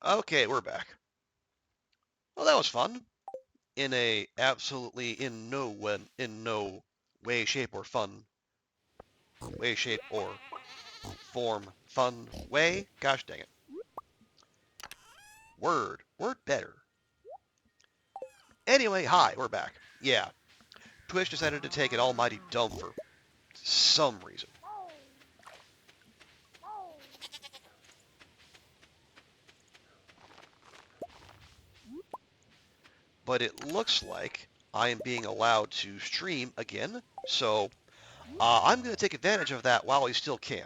Okay, we're back. Well, that was fun. In a absolutely in no way, shape, or form fun way. Gosh dang it. Word better. Anyway, hi, we're back. Yeah, Twitch decided to take an almighty dump for some reason. But it looks like I am being allowed to stream again, so I'm going to take advantage of that while we still can.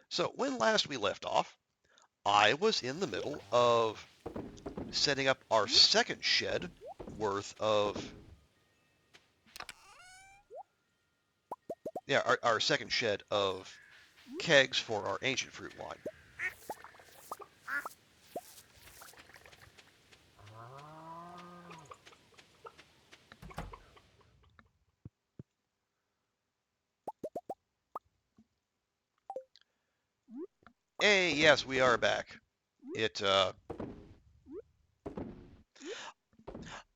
So when last we left off, I was in the middle of setting up our second shed worth of, yeah, our second shed of kegs for our ancient fruit line. Hey, yes, we are back. It,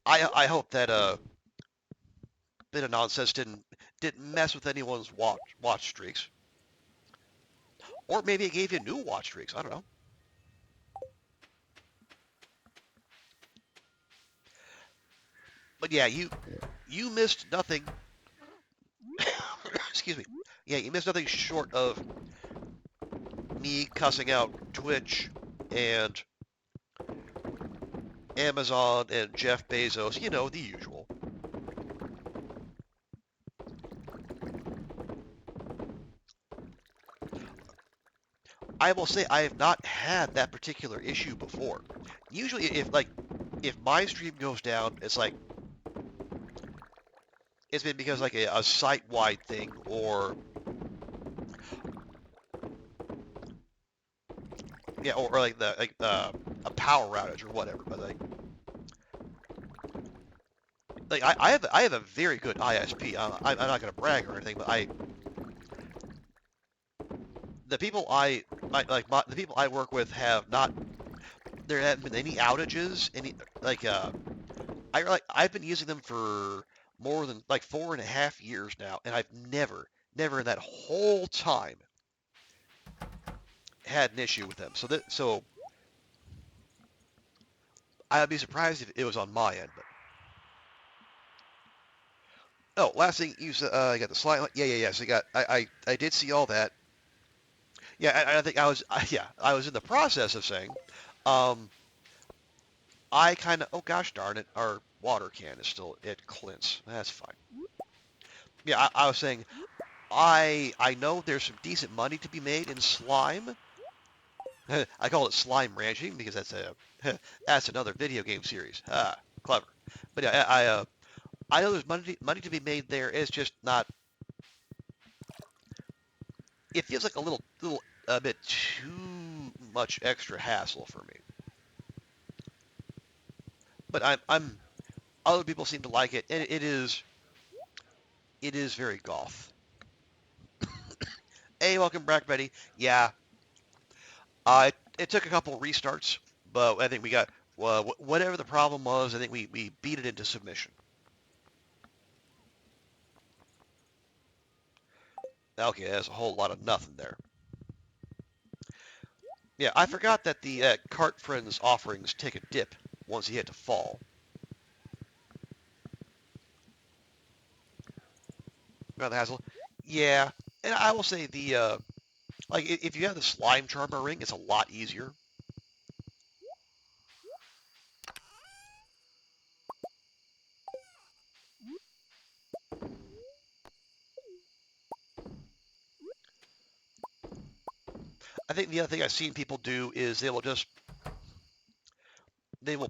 I hope that bit of nonsense didn't mess with anyone's watch streaks, or maybe it gave you new watch streaks. I don't know. But yeah, you missed nothing. Excuse me. Yeah, you missed nothing short of me cussing out Twitch and Amazon and Jeff Bezos. You know, the usual. I will say I have not had that particular issue before. Usually, if my stream goes down, it's been because like a site-wide thing, or yeah, or like a power outage or whatever. But I have a very good ISP. I'm not gonna brag or anything, but the people the people I work with have not, there haven't been any outages, I've been using them for more than like 4.5 years now, and I've never in that whole time had an issue with them. So I'd be surprised if it was on my end. But oh, last thing you said, I got the slide. Yeah. So I did see all that. Yeah, I think I was in the process of saying, um, I kind of, oh gosh darn it, our water can is still at Clint's. That's fine. Yeah, I was saying I know there's some decent money to be made in slime. I call it slime ranching because that's another video game series. Ah, clever. But yeah, I know there's money to be made there. It's just not. It feels like a little a bit too much extra hassle for me. But I'm other people seem to like it, and it is very goth. Hey, welcome back, Betty. Yeah, it took a couple restarts, but I think we got whatever the problem was. I think we beat it into submission. Okay, that's a whole lot of nothing there. Yeah, I forgot that the cart friends offerings take a dip once you hit to fall. Remember the hassle? Yeah, and I will say if you have the slime charmer ring, it's a lot easier. I think the other thing I've seen people do is they will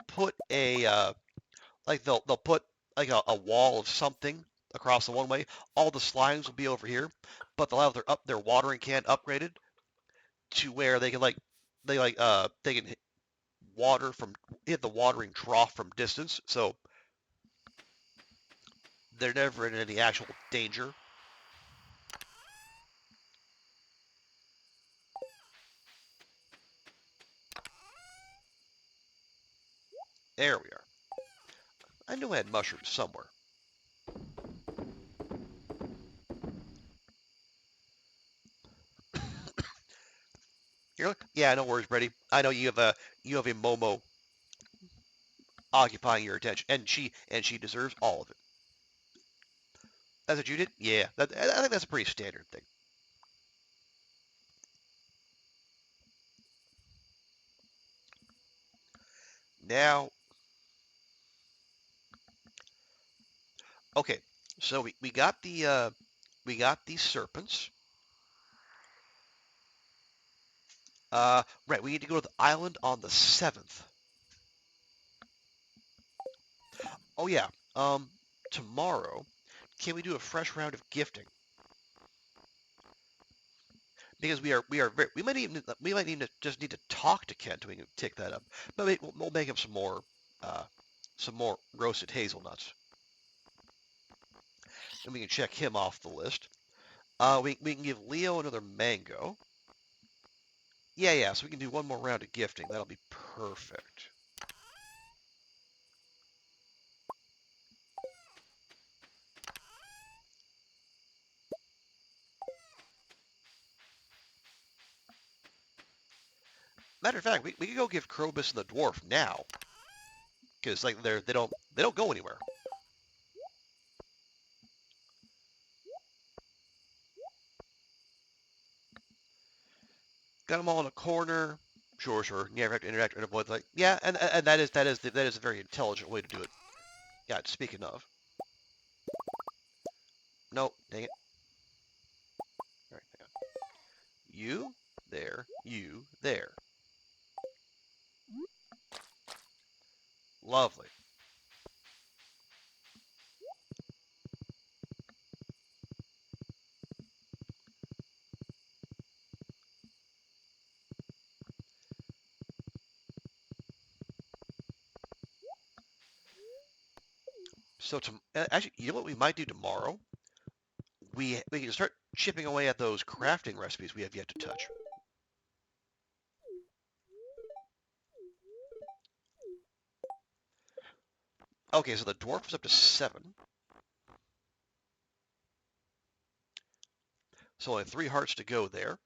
put they'll put like a wall of something across the one way. All the slimes will be over here, but they'll have their watering can upgraded to where they can hit the watering trough from distance, so they're never in any actual danger. There we are. I knew I had mushrooms somewhere. You're like, yeah, no worries, Brady. I know you have a Momo occupying your attention, and she deserves all of it. That's what you did? Yeah, I think that's a pretty standard thing. Now, okay, so we got these serpents. Right, we need to go to the island on the 7th. Oh yeah, um, tomorrow, can we do a fresh round of gifting? Because we might even just need to talk to Kent to tick that up. But we'll make him uh, some more roasted hazelnuts, and we can check him off the list. We can give Leo another mango. Yeah, yeah. So we can do one more round of gifting. That'll be perfect. Matter of fact, we could go give Krobus and the dwarf now, because like they don't go anywhere. Got them all in a corner. Sure, sure. You never have to interact with avoid like yeah, and that is a very intelligent way to do it. Yeah. Speaking of, no, dang it. All right, hang on. You there. Lovely. So actually, you know what we might do tomorrow? We can start chipping away at those crafting recipes we have yet to touch. Okay, so the dwarf is up to 7. So only 3 hearts to go there.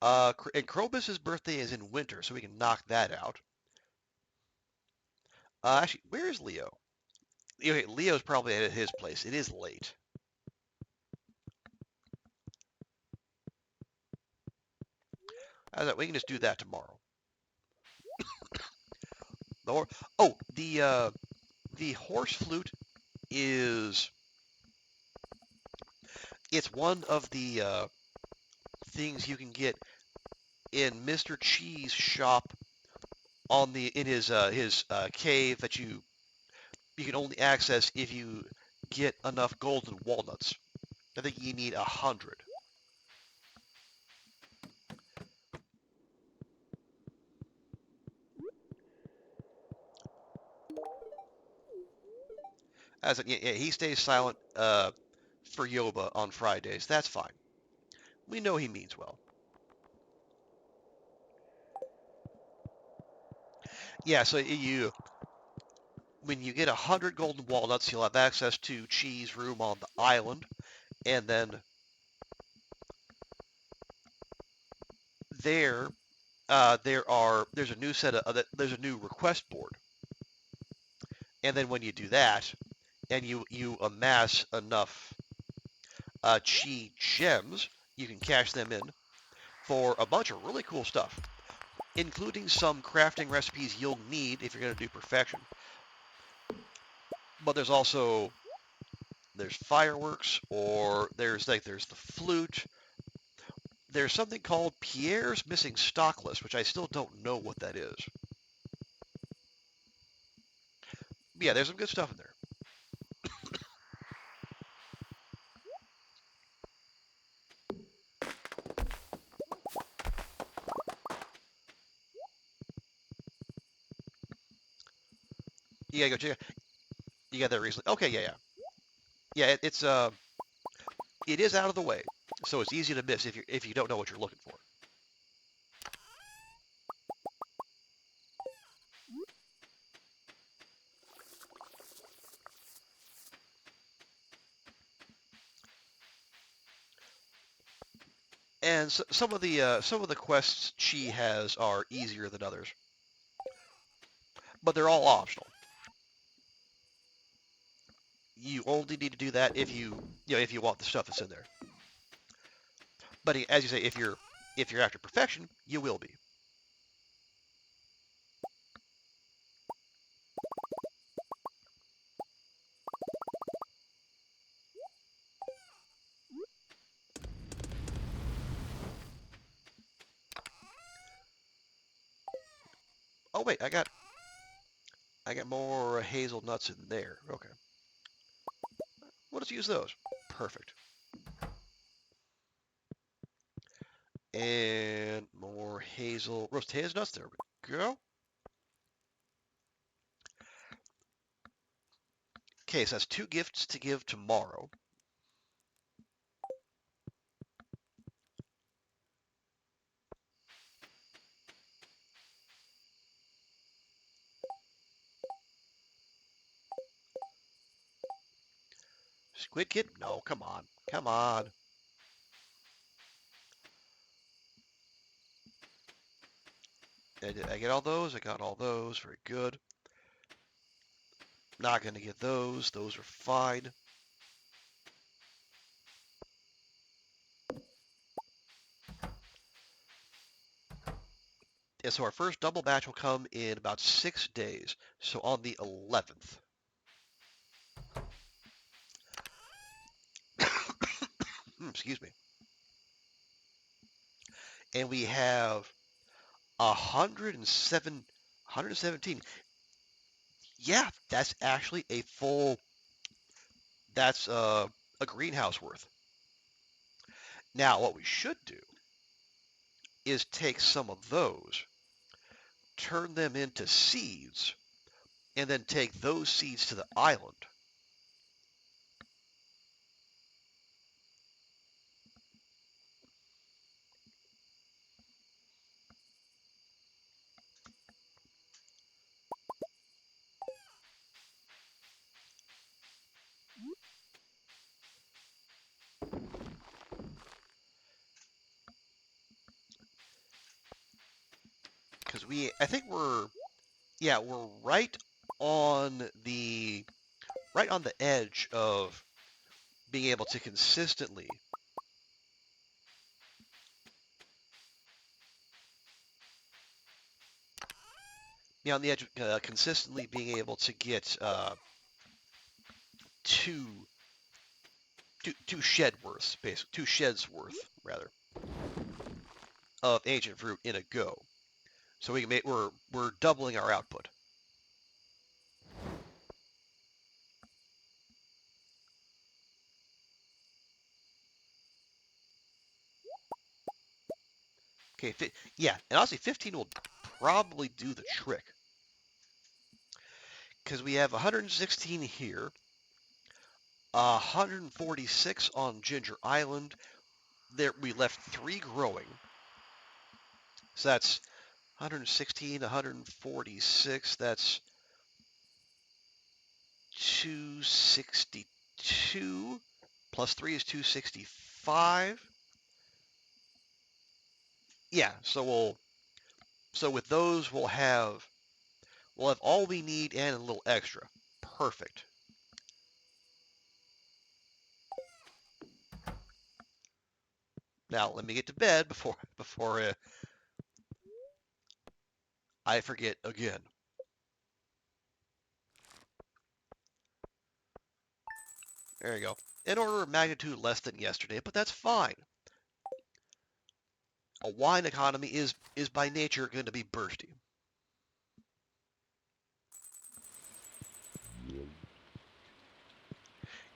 And Krobus's birthday is in winter, so we can knock that out. Actually, where is Leo? Okay, Leo's probably at his place. It is late. We can just do that tomorrow. Or oh, the horse flute is it's one of the things you can get in Mr. Cheese shop in his cave that you can only access if you get enough golden walnuts. I think you need 100. Yeah, he stays silent for Yoba on Fridays. That's fine. We know he means well. Yeah, so when you get 100 golden walnuts, you'll have access to cheese room on the island, and then there there's a new there's a new request board, and then when you do that and you amass enough chi gems, you can cash them in for a bunch of really cool stuff, including some crafting recipes you'll need if you're going to do perfection. But there's fireworks, or there's the flute. There's something called Pierre's Missing Stock List, which I still don't know what that is. But yeah, there's some good stuff in there. You gotta go check. You got that recently? Okay, yeah, yeah. It is out of the way, so it's easy to miss if you don't know what you're looking for. And so, some of the quests she has are easier than others, but they're all optional. You only need to do that if you want the stuff that's in there. But as you say, if you're after perfection, you will be. Oh wait, I got more hazelnuts in there. Okay, we'll just use those. Perfect. And more roast hazelnuts. There we go. Okay, so that's 2 gifts to give tomorrow. Squid Kid? No, come on. Come on. Did I get all those? I got all those. Very good. Not going to get those. Those are fine. And so our first double batch will come in about 6 days. So on the 11th. Excuse me. And we have 117. Yeah, that's actually that's a greenhouse worth. Now, what we should do is take some of those, turn them into seeds, and then take those seeds to the island. Because I think we're right on the edge of being able to consistently, on the edge of consistently being able to get two, two shed worths, basically 2 sheds worth rather of ancient fruit in a go. So we're doubling our output. Okay, yeah, and honestly, 15 will probably do the trick because we have 116 here, 146 on Ginger Island. There we left 3 growing, so that's 116, 146. That's 262 plus 3 is 265. Yeah, so with those we'll have all we need and a little extra. Perfect. Now let me get to bed before I forget again. There you go. An order of magnitude less than yesterday, but that's fine. A wine economy is by nature going to be bursty.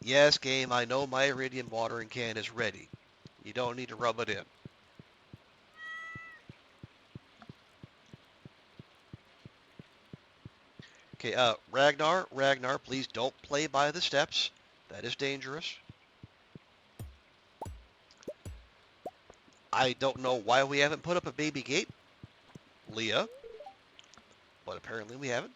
Yes, game, I know my iridium watering can is ready. You don't need to rub it in. Okay, Ragnar, please don't play by the steps. That is dangerous. I don't know why we haven't put up a baby gate, Leah, but apparently we haven't.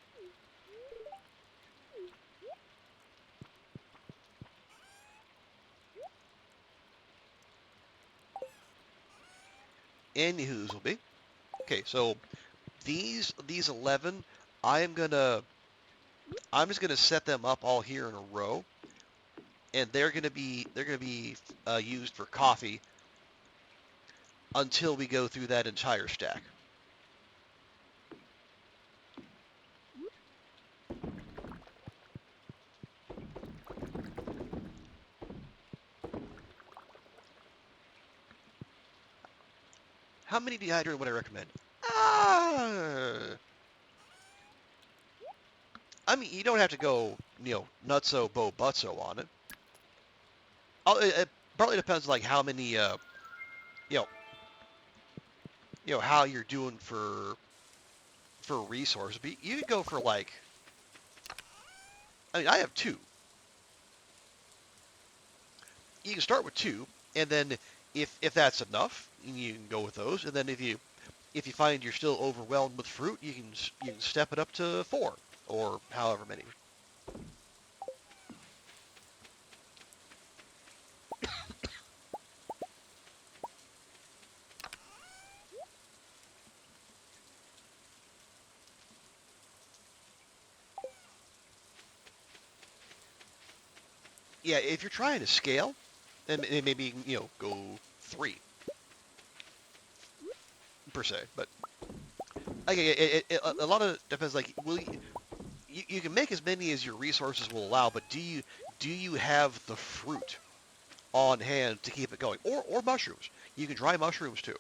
Anywho's will be. Okay, so these 11, I'm gonna I'm just gonna set them up all here in a row, and they're gonna be used for coffee until we go through that entire stack. How many dehydrated would I recommend? Ah, I mean, you don't have to go, nutso bo butso on it. It partly depends like how many, you know, how you're doing for resources. But you could go for like, I mean, I have two. You can start with two, and then if that's enough, you can go with those. And then if you find you're still overwhelmed with fruit, you can step it up to four or however many. Yeah, if you're trying to scale, then maybe go three per se. But like, a lot of depends. Like, you can make as many as your resources will allow, but do you have the fruit on hand to keep it going, or mushrooms? You can dry mushrooms too.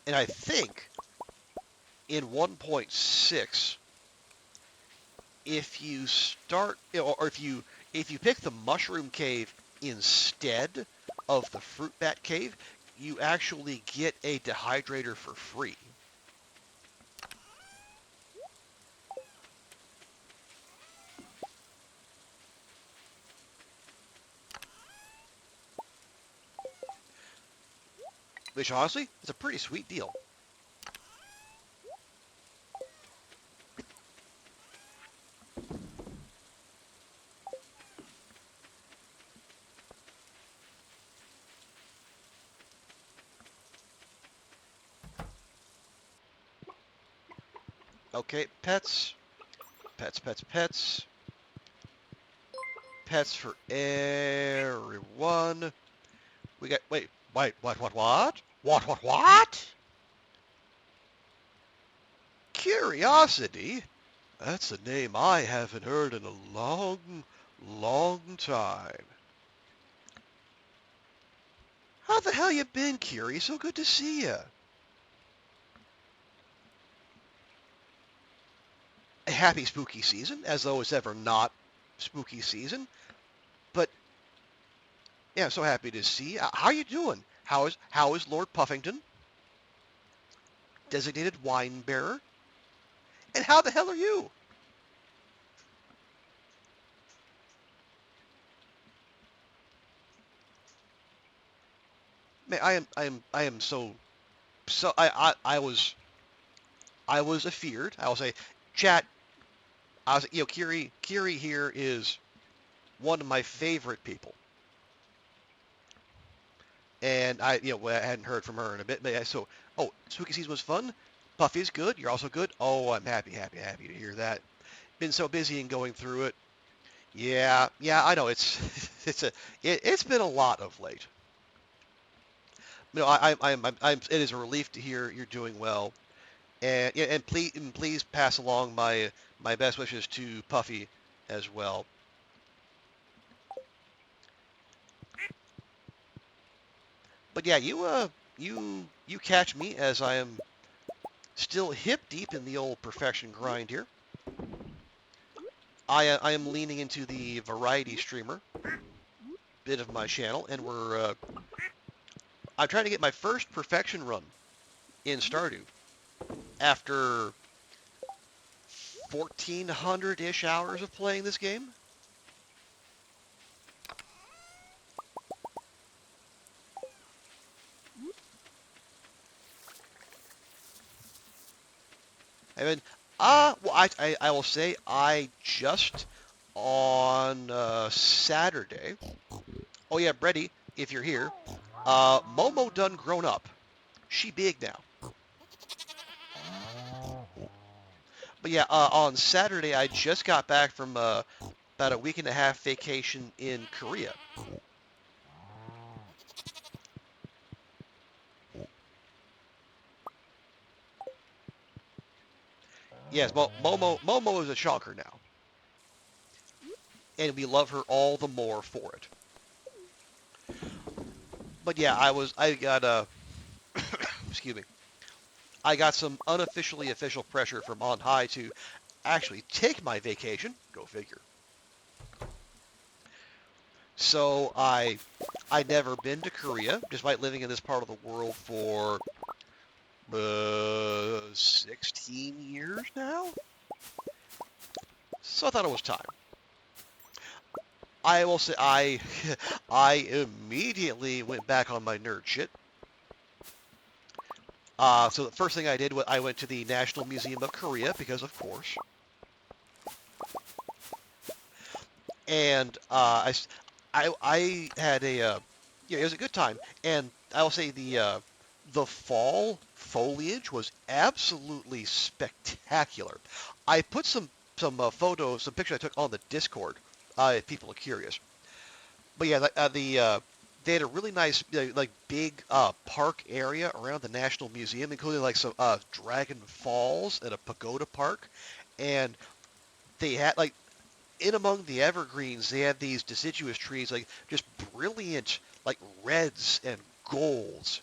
And I think in 1.6, if you start or if you pick the mushroom cave instead of the fruit bat cave, you actually get a dehydrator for free. Which honestly is a pretty sweet deal. Okay, pets, pets, pets, pets, pets for everyone. We got, wait, what? Curiosity? That's a name I haven't heard in a long, long time. How the hell you been, Curie? So good to see you. A happy spooky season, as though it's ever not spooky season. But yeah, so happy to see you. How you doing? How is Lord Puffington, designated wine bearer? And how the hell are you? Man, I am so I was afeared. I will say, chat. I was Kiri here is one of my favorite people, and I hadn't heard from her in a bit. But spooky season was fun. Puffy's good. You're also good. Oh, I'm happy to hear that. Been so busy and going through it. Yeah, I know it's been a lot of late. It is a relief to hear you're doing well, and yeah, and please pass along my best wishes to Puffy as well. But yeah, you catch me as I am still hip deep in the old perfection grind here. I am leaning into the variety streamer bit of my channel, and I'm trying to get my first perfection run in Stardew after 1,400-ish hours of playing this game. I mean, well, I will say I just on Saturday. Oh yeah, Brady, if you're here, Momo done grown up. She big now. But yeah, on Saturday I just got back from about a week and a half vacation in Korea. Yes, Momo is a shocker now, and we love her all the more for it. But yeah, I got excuse me, I got some unofficially official pressure from on high to actually take my vacation. Go figure. So I'd never been to Korea, despite living in this part of the world for 16 years now. So I thought it was time. I will say I immediately went back on my nerd shit. So the first thing I did was I went to the National Museum of Korea because, of course, and I had yeah, it was a good time, and I will say the fall foliage was absolutely spectacular. I put some photos, some pictures I took on the Discord, if people are curious. But yeah, they had a really nice like big park area around the National Museum, including like some Dragon Falls and a pagoda park, and they had like in among the evergreens, they had these deciduous trees, like just brilliant, like reds and golds,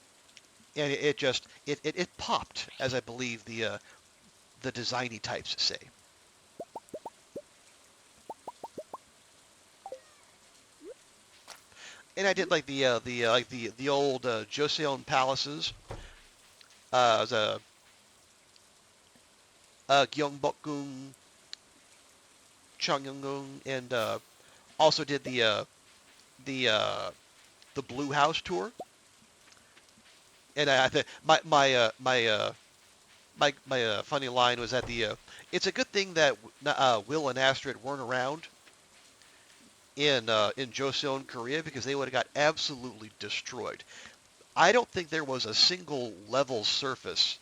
and it just it popped, as I believe the designy types say. And I did like the old Joseon palaces, the Gyeongbokgung, Changyungung, and also did the uh, the Blue House tour. And I think my funny line was that it's a good thing that Will and Astrid weren't around in Joseon, Korea, because they would have got absolutely destroyed. I don't think there was a single level surface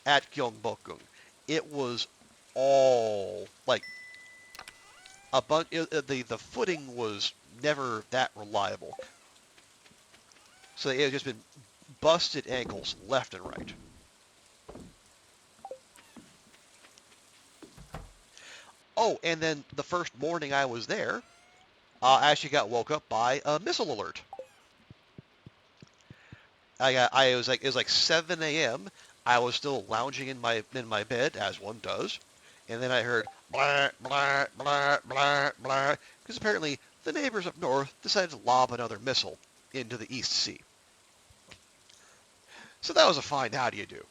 at Gyeongbokgung. It was all like a bunch. The footing was never that reliable, so it had just been busted ankles left and right. Oh, and then the first morning I was there, I actually got woke up by a missile alert. I was like it was like 7 a.m. I was still lounging in my bed as one does, and then I heard blah blah blah blah blah because apparently the neighbors up north decided to lob another missile into the East Sea. So that was a fine how do you do.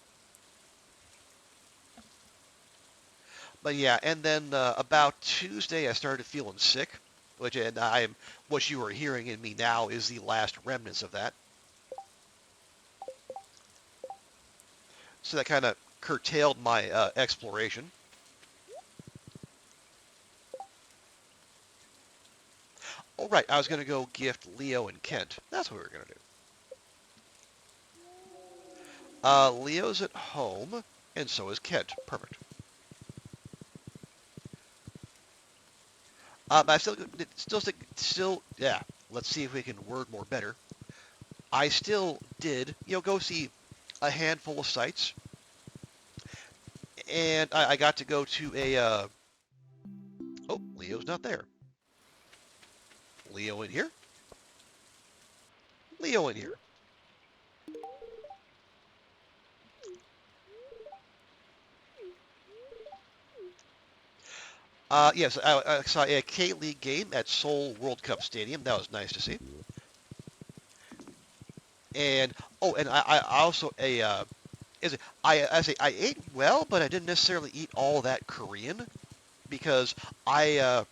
But yeah, and then about Tuesday I started feeling sick, which and I'm what you are hearing in me now is the last remnants of that. So that kind of curtailed my exploration. Oh, right, I was going to go gift Leo and Kent. That's what we were going to do. Leo's at home, and so is Kent. Perfect. I yeah. Let's see if we can word more better. I still did, go see a handful of sites, and I got to go to oh, Leo's not there. Leo in here. Leo in here. Yes, I saw a K-League game at Seoul World Cup Stadium. That was nice to see. And oh, and I also is it I say I ate well, but I didn't necessarily eat all that Korean. because I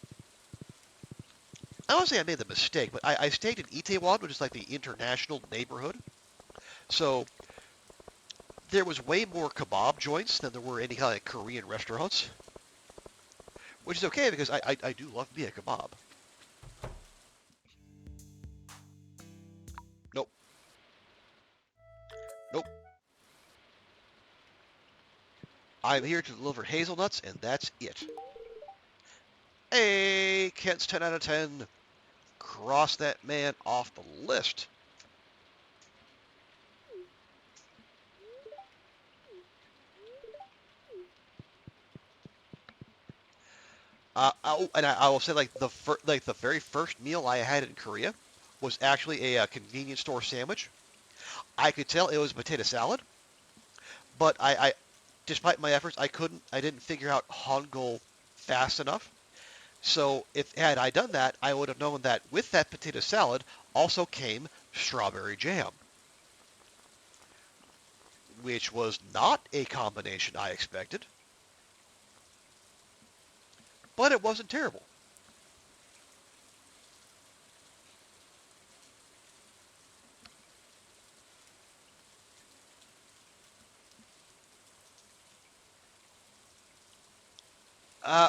don't say I made the mistake, but I stayed in Itaewon, which is like the international neighborhood. So there was way more kebab joints than there were any kind of Korean restaurants, which is okay because I do love me a kebab. Nope, nope. I'm here to deliver hazelnuts, and that's it. Hey, Kent's 10 out of 10. Cross that man off the list. I will say, like the very first meal I had in Korea was actually a convenience store sandwich. I could tell it was potato salad, but despite my efforts, I didn't figure out Hangul fast enough. So if had I done that, I would have known that with that potato salad also came strawberry jam, which was not a combination I expected, but it wasn't terrible.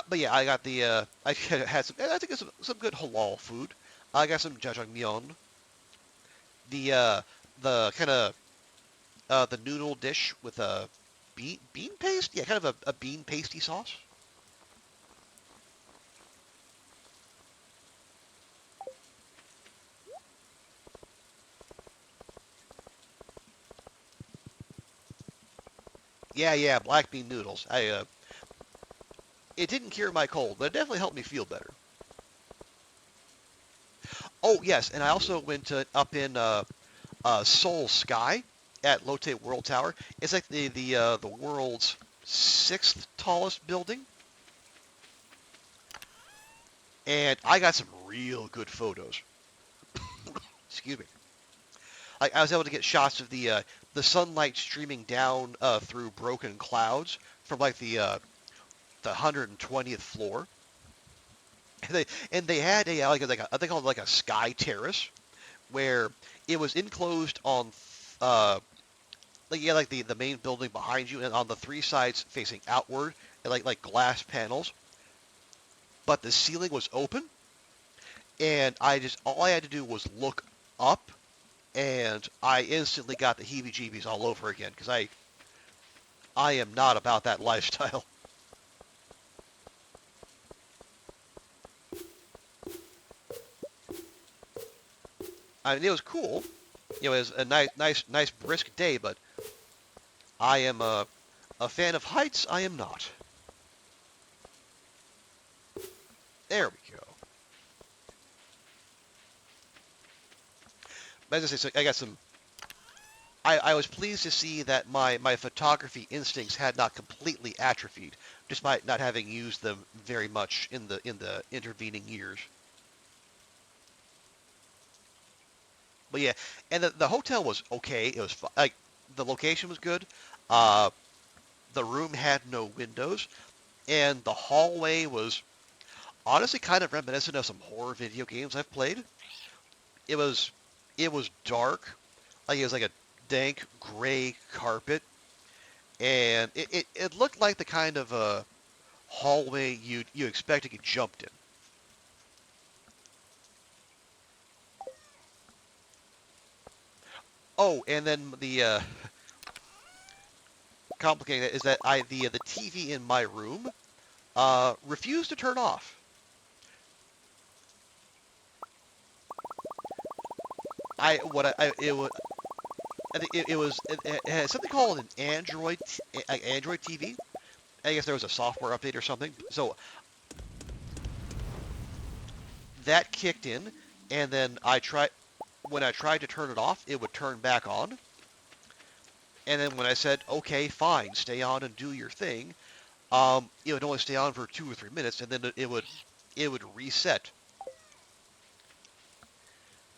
But yeah, I got I had some, I think it's some good halal food. I got some jjajangmyeon, the uh, the kind of the noodle dish with a bean paste, yeah, kind of a bean pasty sauce. Yeah, yeah, black bean noodles. It didn't cure my cold, but it definitely helped me feel better. Oh yes, and I also went up in Seoul Sky at Lotte World Tower. It's like the world's sixth tallest building, and I got some real good photos. Excuse me. Like I was able to get shots of the sunlight streaming down through broken clouds from like the 120th floor. And they had a I think called like a sky terrace where it was enclosed on uh like yeah like the main building behind you and on the three sides facing outward and like glass panels, but the ceiling was open and I just all I had to do was look up and I instantly got the heebie-jeebies all over again because I am not about that lifestyle. I mean, it was cool. You know, it was a nice, brisk day, but I am a fan of heights. I am not. There we go. As I say, so I got some. I was pleased to see that my photography instincts had not completely atrophied, despite not having used them very much in the intervening years. But yeah, and the hotel was okay. It was like the location was good. Uh, the room had no windows, and the hallway was honestly kind of reminiscent of some horror video games I've played. It was it was dark, like it was like a dank gray carpet, and it looked like the kind of hallway you expect to get jumped in. Oh, and then the complicating that is that the TV in my room refused to turn off. I what I it was I think it had something called an Android TV. I guess there was a software update or something. So that kicked in, and then I tried when I tried to turn it off, it would turn back on. And then when I said, "Okay, fine, stay on and do your thing," it would only stay on for 2 or 3 minutes, and then it would reset.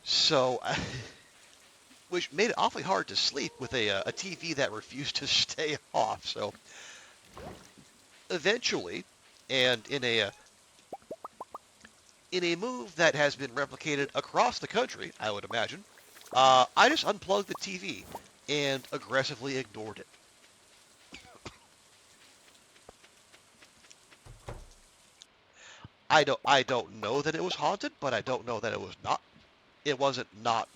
So, which made it awfully hard to sleep with a TV that refused to stay off. So eventually, And in a move that has been replicated across the country, I would imagine, I just unplugged the TV and aggressively ignored it. I don't know that it was haunted, but I don't know that it was not. It wasn't not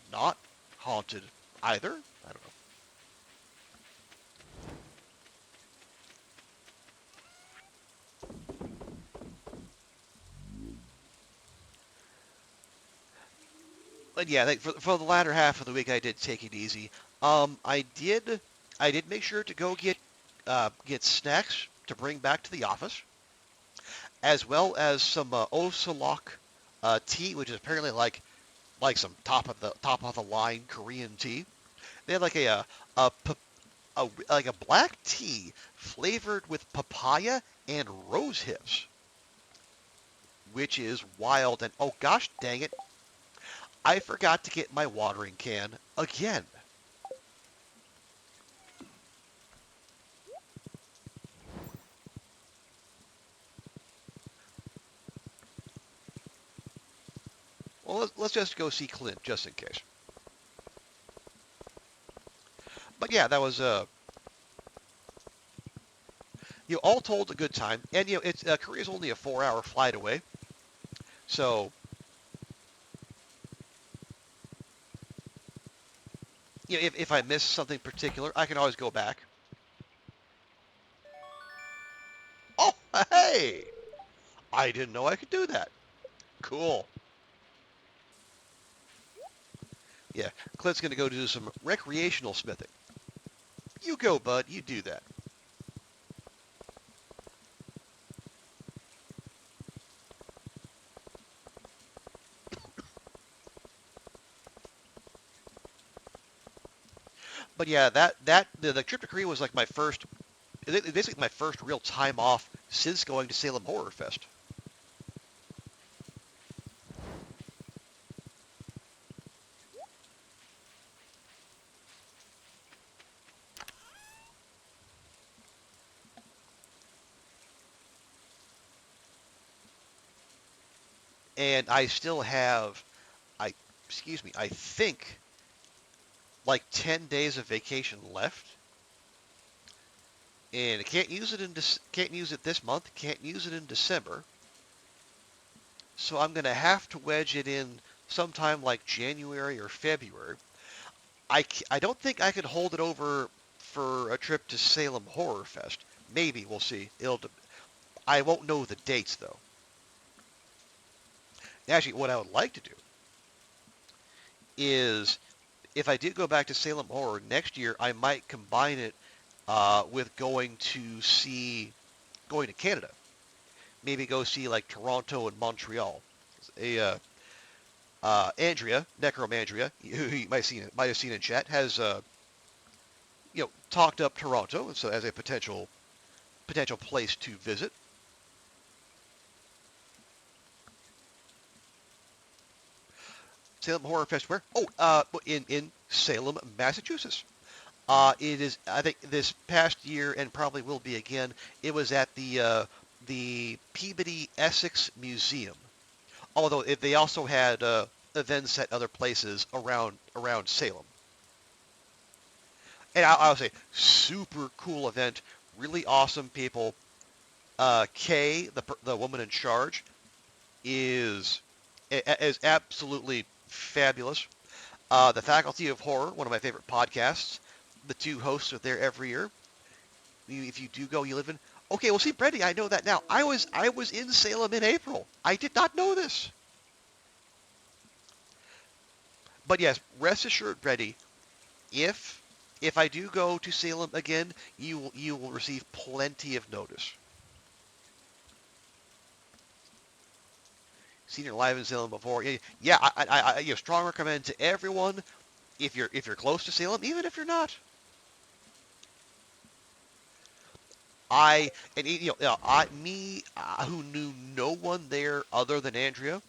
haunted either. I don't know. But yeah, I think for the latter half of the week, I did take it easy. I did make sure to go get snacks to bring back to the office, as well as some Osalok tea, which is apparently like some top of the line Korean tea. They had like a, like a black tea flavored with papaya and rose hips, which is wild. And oh gosh dang it, I forgot to get my watering can again. Well, let's just go see Clint just in case. But yeah, that was all told a good time. And it's Korea's only a 4-hour flight away, so if I miss something particular, I can always go back. Oh, hey! I didn't know I could do that. Cool. Yeah, Clint's gonna go do some recreational smithing. You go, bud. You do that. But yeah, the trip to Korea was like basically my first real time off since going to Salem Horror Fest. And I still have, I excuse me, I think like 10 days of vacation left, and I can't use it this month, can't use it in December, so I'm gonna have to wedge it in sometime like January or February. I don't think I could hold it over for a trip to Salem Horror Fest. Maybe we'll see. I won't know the dates though. Actually, what I would like to do is if I did go back to Salem Horror next year, I might combine it with going to Canada. Maybe go see like Toronto and Montreal. A Andrea, Necromandria, who you might have seen in chat, has talked up Toronto so as a potential place to visit. Salem Horror Fest where? Oh, in Salem, Massachusetts. It is, I think, this past year and probably will be again. It was at the Peabody Essex Museum. Although they also had events at other places around Salem. And I'll say, super cool event, really awesome people. Kay, the woman in charge, is is absolutely fabulous. The Faculty of Horror, one of my favorite podcasts. The two hosts are there every year. If you do go, you live in. Okay, well, see, Brady, I know that now. I was in Salem in April. I did not know this. But yes, rest assured, Brady, if if I do go to Salem again, you will receive plenty of notice. Seen it live in Salem before. Yeah, strong recommend to everyone if you're close to Salem, even if you're not. I and I me who knew no one there other than Andrea,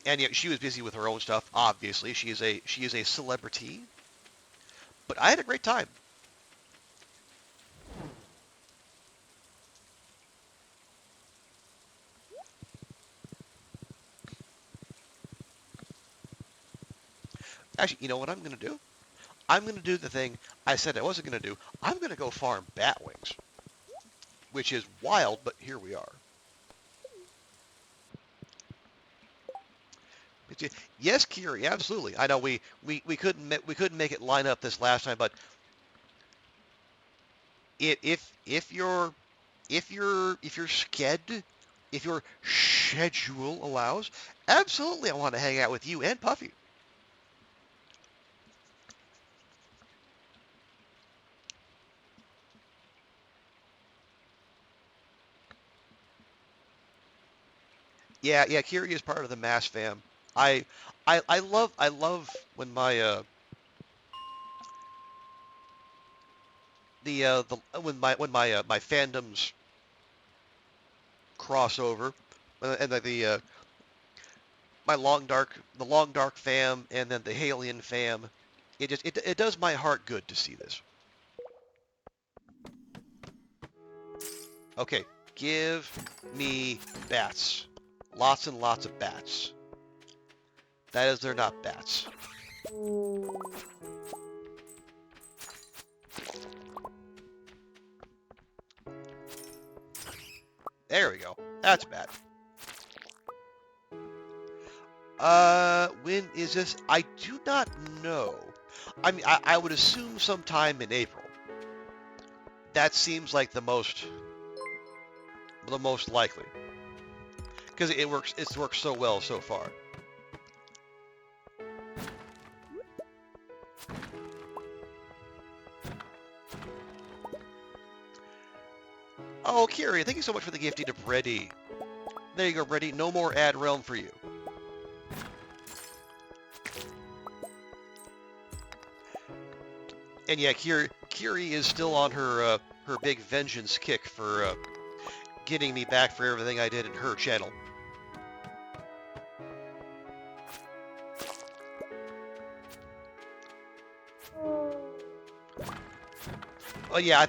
and she was busy with her own stuff. Obviously, she is a celebrity, but I had a great time. Actually, you know what I'm going to do? I'm going to do the thing I said I wasn't going to do. I'm going to go farm bat wings, which is wild, but here we are. Yes, Kiri, absolutely. I know we couldn't make it line up this last time, but if your if your schedule allows, absolutely, I want to hang out with you and Puffy. Yeah, yeah, Kiri is part of the Mass fam. I I love when my the when my fandoms cross over, and my Long Dark fam and then the Halion fam. It does my heart good to see this. Okay, give me bats. Lots and lots of bats. That is, they're not bats. There we go. That's bad. When is this? I do not know. I mean, I would assume sometime in April. That seems like the most likely because it's worked so well so far. Oh, Kiri, thank you so much for the gifting to Brady. There you go, Brady. No more ad realm for you. And yeah, Kiri is still on her big vengeance kick for getting me back for everything I did in her channel. Oh yeah, I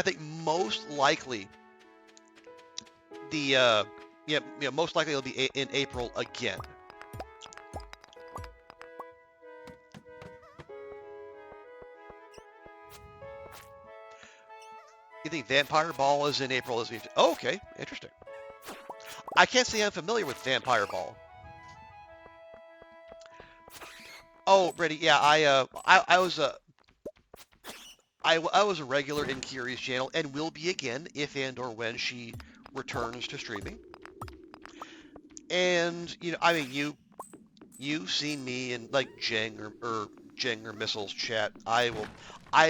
think most likely the most likely it'll be in April again. You think Vampire Ball is in April as we? Oh, okay, interesting. I can't say I'm familiar with Vampire Ball. Oh, Brady, yeah, I was I was a regular in Kiri's channel and will be again if and or when she returns to streaming. And I mean, you've seen me in like Jeng or Missiles chat. I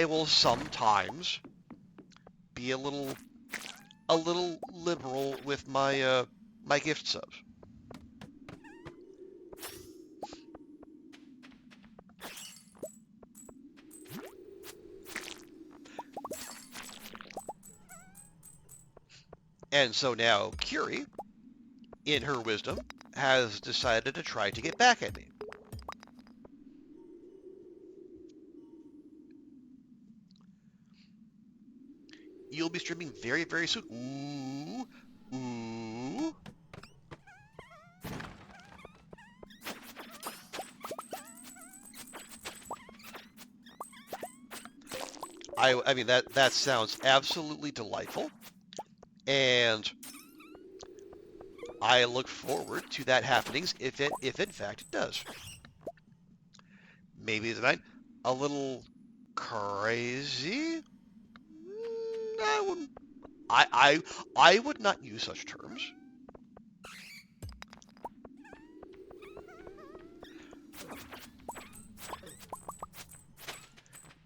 will sometimes be a little liberal with my gift subs. And so now Kiri, in her wisdom, has decided to try to get back at me. You'll be streaming very, very soon. Ooh, ooh. I mean that sounds absolutely delightful, and I look forward to that happening if in fact it does. Maybe tonight a little crazy. I wouldn't. I would not use such terms.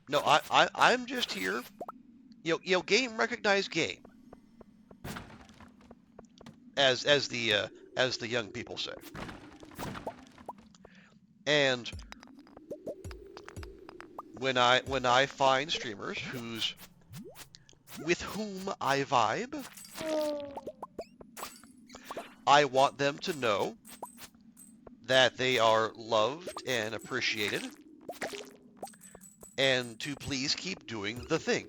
No, I'm just here. Game recognized game, as the young people say. And when I find streamers with whom I vibe, I want them to know that they are loved and appreciated, and to please keep doing the thing.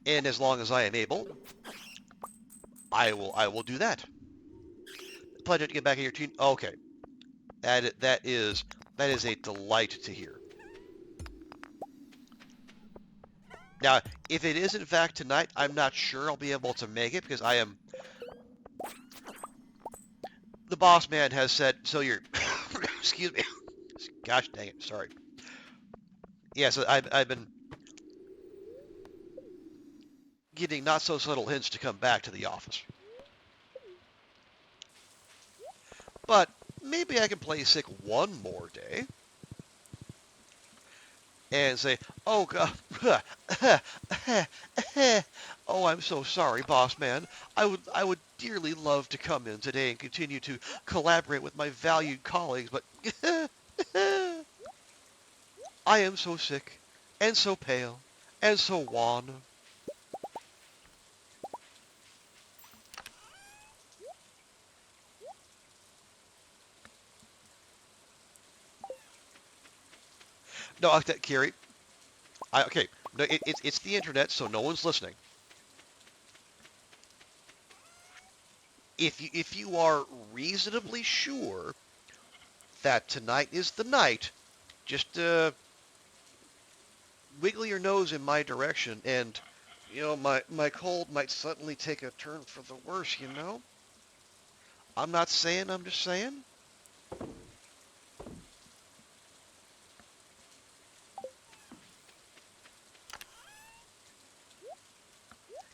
And as long as I am able, I will do that. Pleasure to get back in your team. Okay, that is a delight to hear. Now, if it is in fact tonight, I'm not sure I'll be able to make it because I am. The boss man has said. So you're. Excuse me. Gosh dang it. Sorry. Yeah. So I've been getting not so subtle hints to come back to the office. But maybe I can play sick one more day and say, "Oh God, oh, I'm so sorry, boss man. I would dearly love to come in today and continue to collaborate with my valued colleagues, but I am so sick and so pale and so wan." No, Carrie. Okay, no, it's the internet, so no one's listening. If you are reasonably sure that tonight is the night, just wiggle your nose in my direction, and my cold might suddenly take a turn for the worse. I'm not saying. I'm just saying.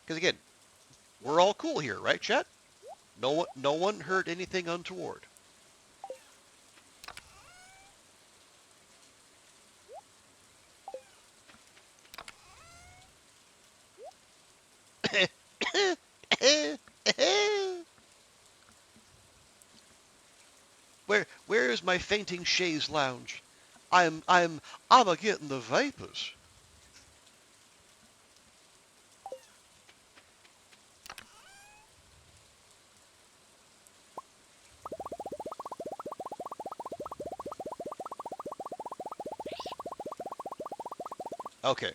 Because again, we're all cool here, right, Chet? No one heard anything untoward. Where is my fainting chaise lounge? I'm a getting the vapors. Okay,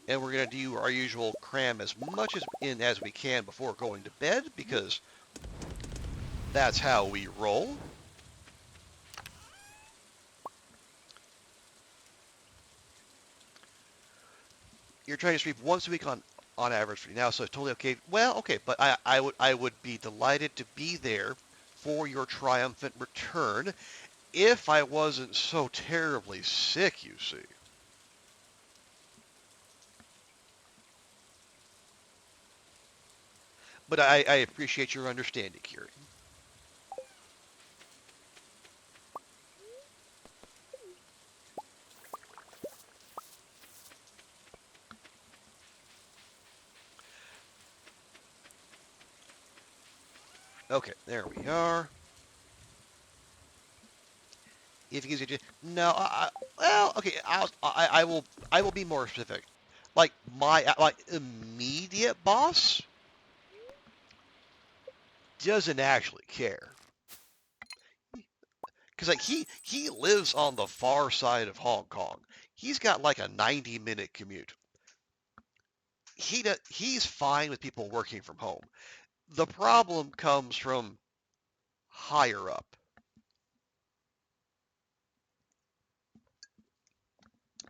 and we're gonna do our usual cram as much as we can before going to bed because that's how we roll. You're trying to stream once a week on average for now, so it's totally okay. Well, okay, but I would be delighted to be there for your triumphant return if I wasn't so terribly sick, you see. But I appreciate your understanding, Kiri. Okay, there we are. If you get no, well, okay, I will be more specific. Like my immediate boss doesn't actually care because like he lives on the far side of Hong Kong. He's got like a 90-minute commute. He's fine with people working from home. The problem comes from higher up.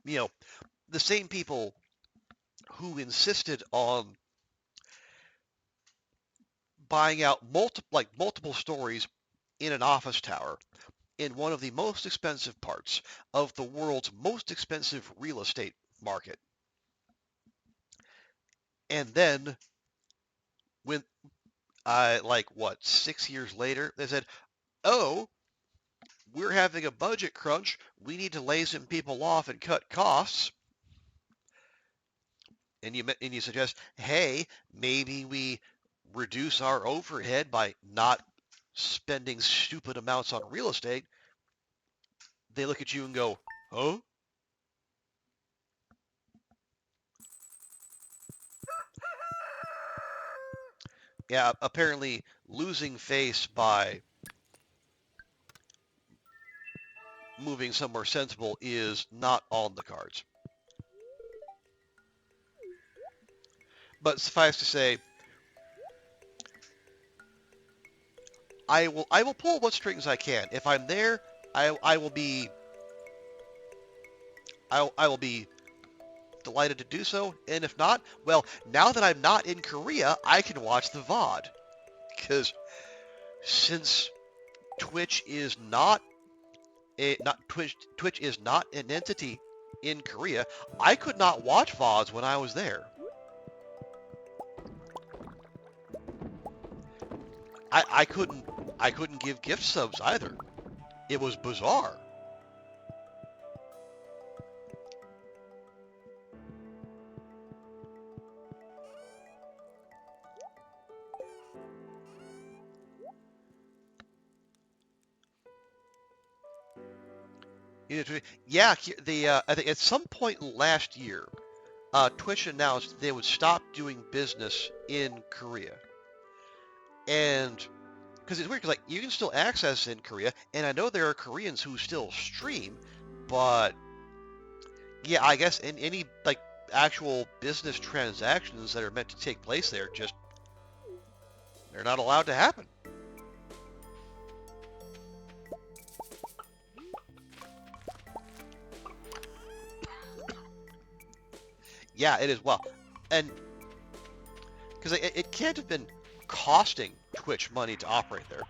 You know, the same people who insisted on buying out multiple stories in an office tower in one of the most expensive parts of the world's most expensive real estate market. And then when like what, 6 years later, they said, "Oh, we're having a budget crunch. We need to lay some people off and cut costs." And you suggest, "Hey, maybe we reduce our overhead by not spending stupid amounts on real estate." They look at you and go, "Huh?" Yeah, apparently losing face by moving somewhere sensible is not on the cards. but suffice to say, I will pull what strings I can. If I'm there, I will be I will be delighted to do so. And if not, well, now that I'm not in Korea, I can watch the VOD because since Twitch is not Twitch is not an entity in Korea, I could not watch VODs when I was there. I couldn't give gift subs either. It was bizarre. Yeah, I think at some point last year, Twitch announced they would stop doing business in Korea, and because it's weird, because like you can still access in Korea, and I know there are Koreans who still stream, but yeah, I guess in any like actual business transactions that are meant to take place there, just they're not allowed to happen. Yeah, it is. Well, and because it can't have been costing Twitch money to operate there.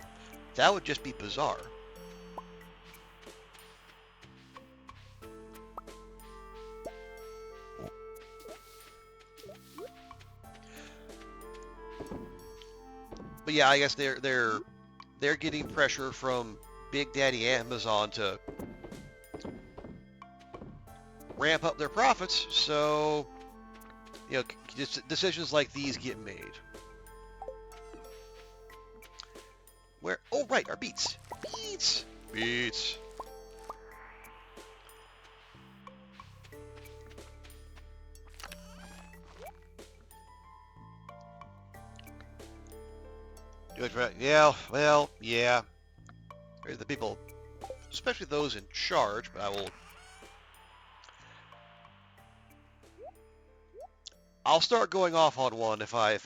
That would just be bizarre. But yeah, I guess they're getting pressure from Big Daddy Amazon to ramp up their profits, so decisions like these get made. Where? Oh, right, our beets. Beets. Beets. Yeah, well, yeah. There's the people, especially those in charge. But I'll start going off on one if I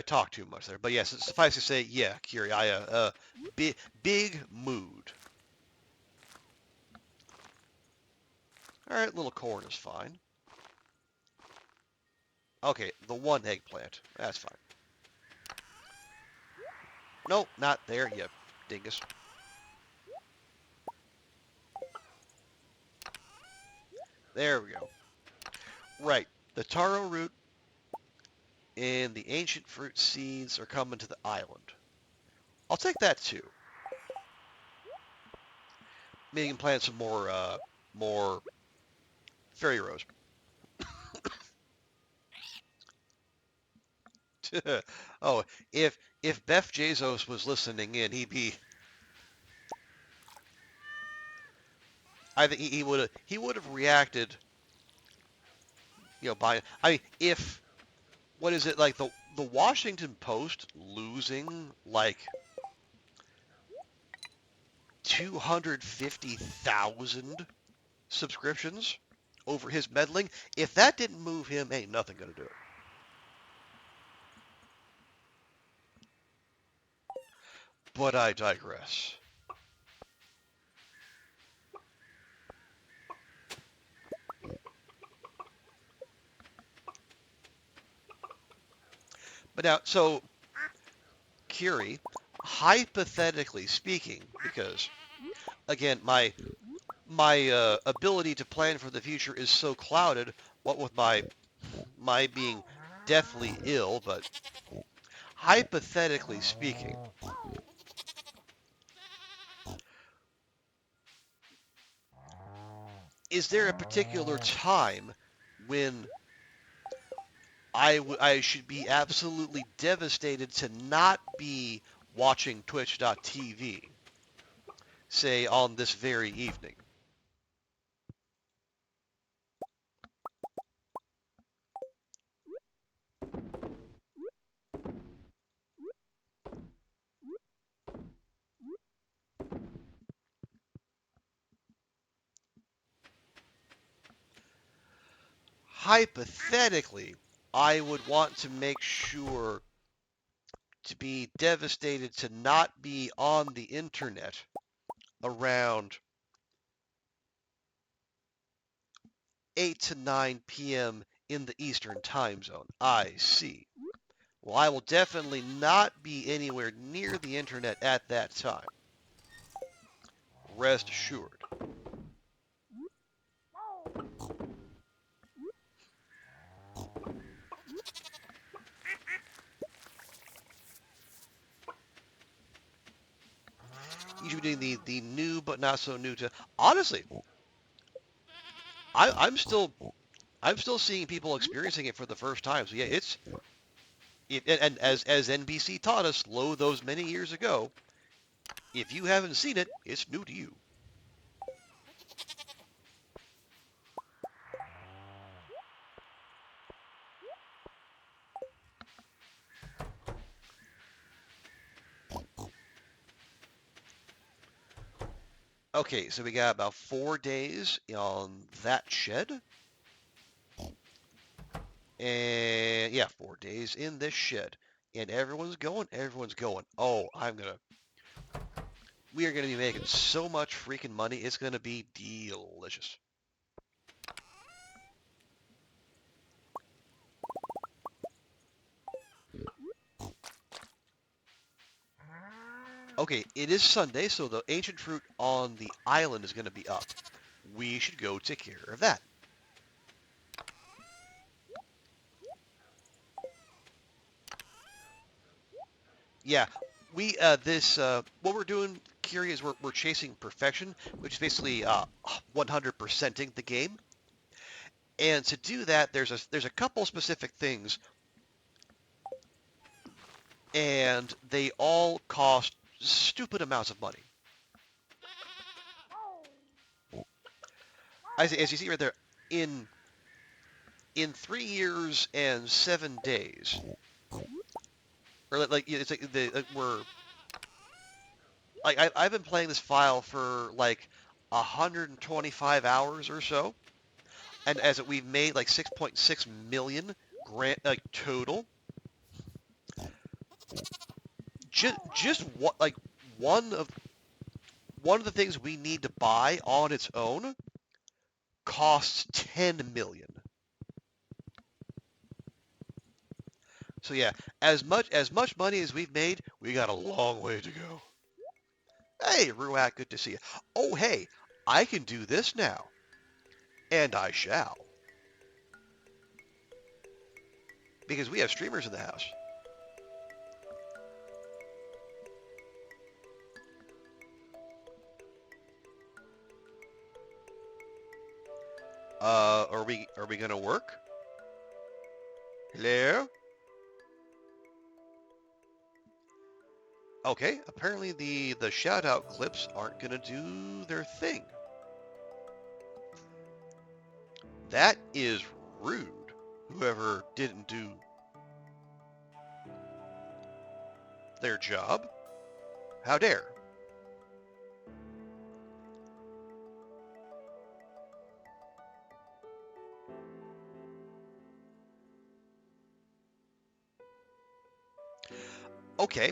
talk too much there. But yes, suffice to say, yeah, Kiri, big mood. All right, little corn is fine. Okay, the one eggplant. That's fine. Nope, not there, you dingus. There we go. Right, the taro root and the ancient fruit seeds are coming to the island. I'll take that too. Maybe you can plant some more fairy rose. Oh, if Beth Bezos was listening in, he'd be. I think he would have reacted. By I mean, if what is it like the Washington Post losing like 250,000 subscriptions over his meddling. If that didn't move him, ain't nothing gonna do it. But I digress. But now, so Curie, hypothetically speaking, because again, my ability to plan for the future is so clouded. What with my being deathly ill, but hypothetically speaking, is there a particular time when I should be absolutely devastated to not be watching Twitch.tv, say on this very evening? Hypothetically, I would want to make sure to be devastated to not be on the internet around 8 to 9 p.m. in the Eastern time zone. I see. Well, I will definitely not be anywhere near the internet at that time. Rest assured. You should be doing the new but not so new to. Honestly, I'm still seeing people experiencing it for the first time. So yeah, and as NBC taught us, lo those many years ago, if you haven't seen it, it's new to you. Okay, so we got about 4 days on that shed. And yeah, 4 days in this shed. And everyone's going, everyone's going. Oh, we are gonna be making so much freaking money. It's gonna be delicious. Okay, it is Sunday, so the ancient fruit on the island is gonna be up. We should go take care of that. Yeah, what we're doing, Kiri, is we're chasing perfection, which is basically 100%ing the game. And to do that, there's a couple specific things, and they all cost stupid amounts of money. As you see right there, in in 3 years and 7 days, or it's like we're like I've been playing this file for like 125 hours or so, and we've made like 6.6 million grant total. Just what like one of one of the things we need to buy on its own costs 10 million. So yeah, as much money as we've made, we got a long way to go. Hey, Ruak, good to see you. Oh, hey, I can do this now, and I shall, because we have streamers in the house. Are we gonna work? Hello? Okay, apparently the shout out clips aren't gonna do their thing. That is rude. Whoever didn't do their job. How dare? Okay,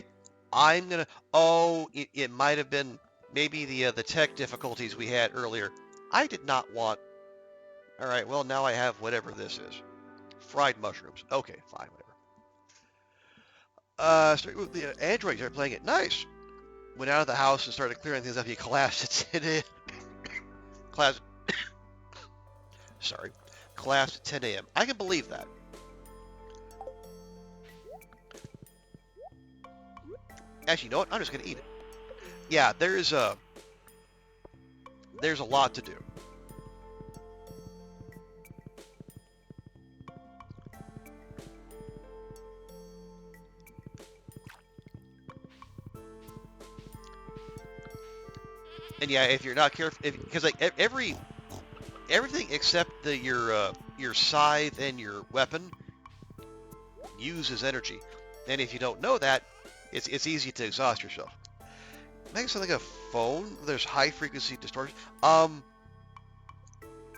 I'm gonna. Oh, it might have been maybe the tech difficulties we had earlier. I did not want. All right, well now I have whatever this is. Fried mushrooms. Okay, fine, whatever. The androids are playing it. Nice. Went out of the house and started clearing things up. He collapsed at 10 a.m. Collapsed. Sorry, collapsed at 10 a.m. I can believe that. Actually, you know what? I'm just gonna eat it. Yeah, there's a lot to do. And yeah, if you're not careful, because like everything except your scythe and your weapon uses energy, and if you don't know that, it's easy to exhaust yourself. Make something like a phone. There's high frequency distortion.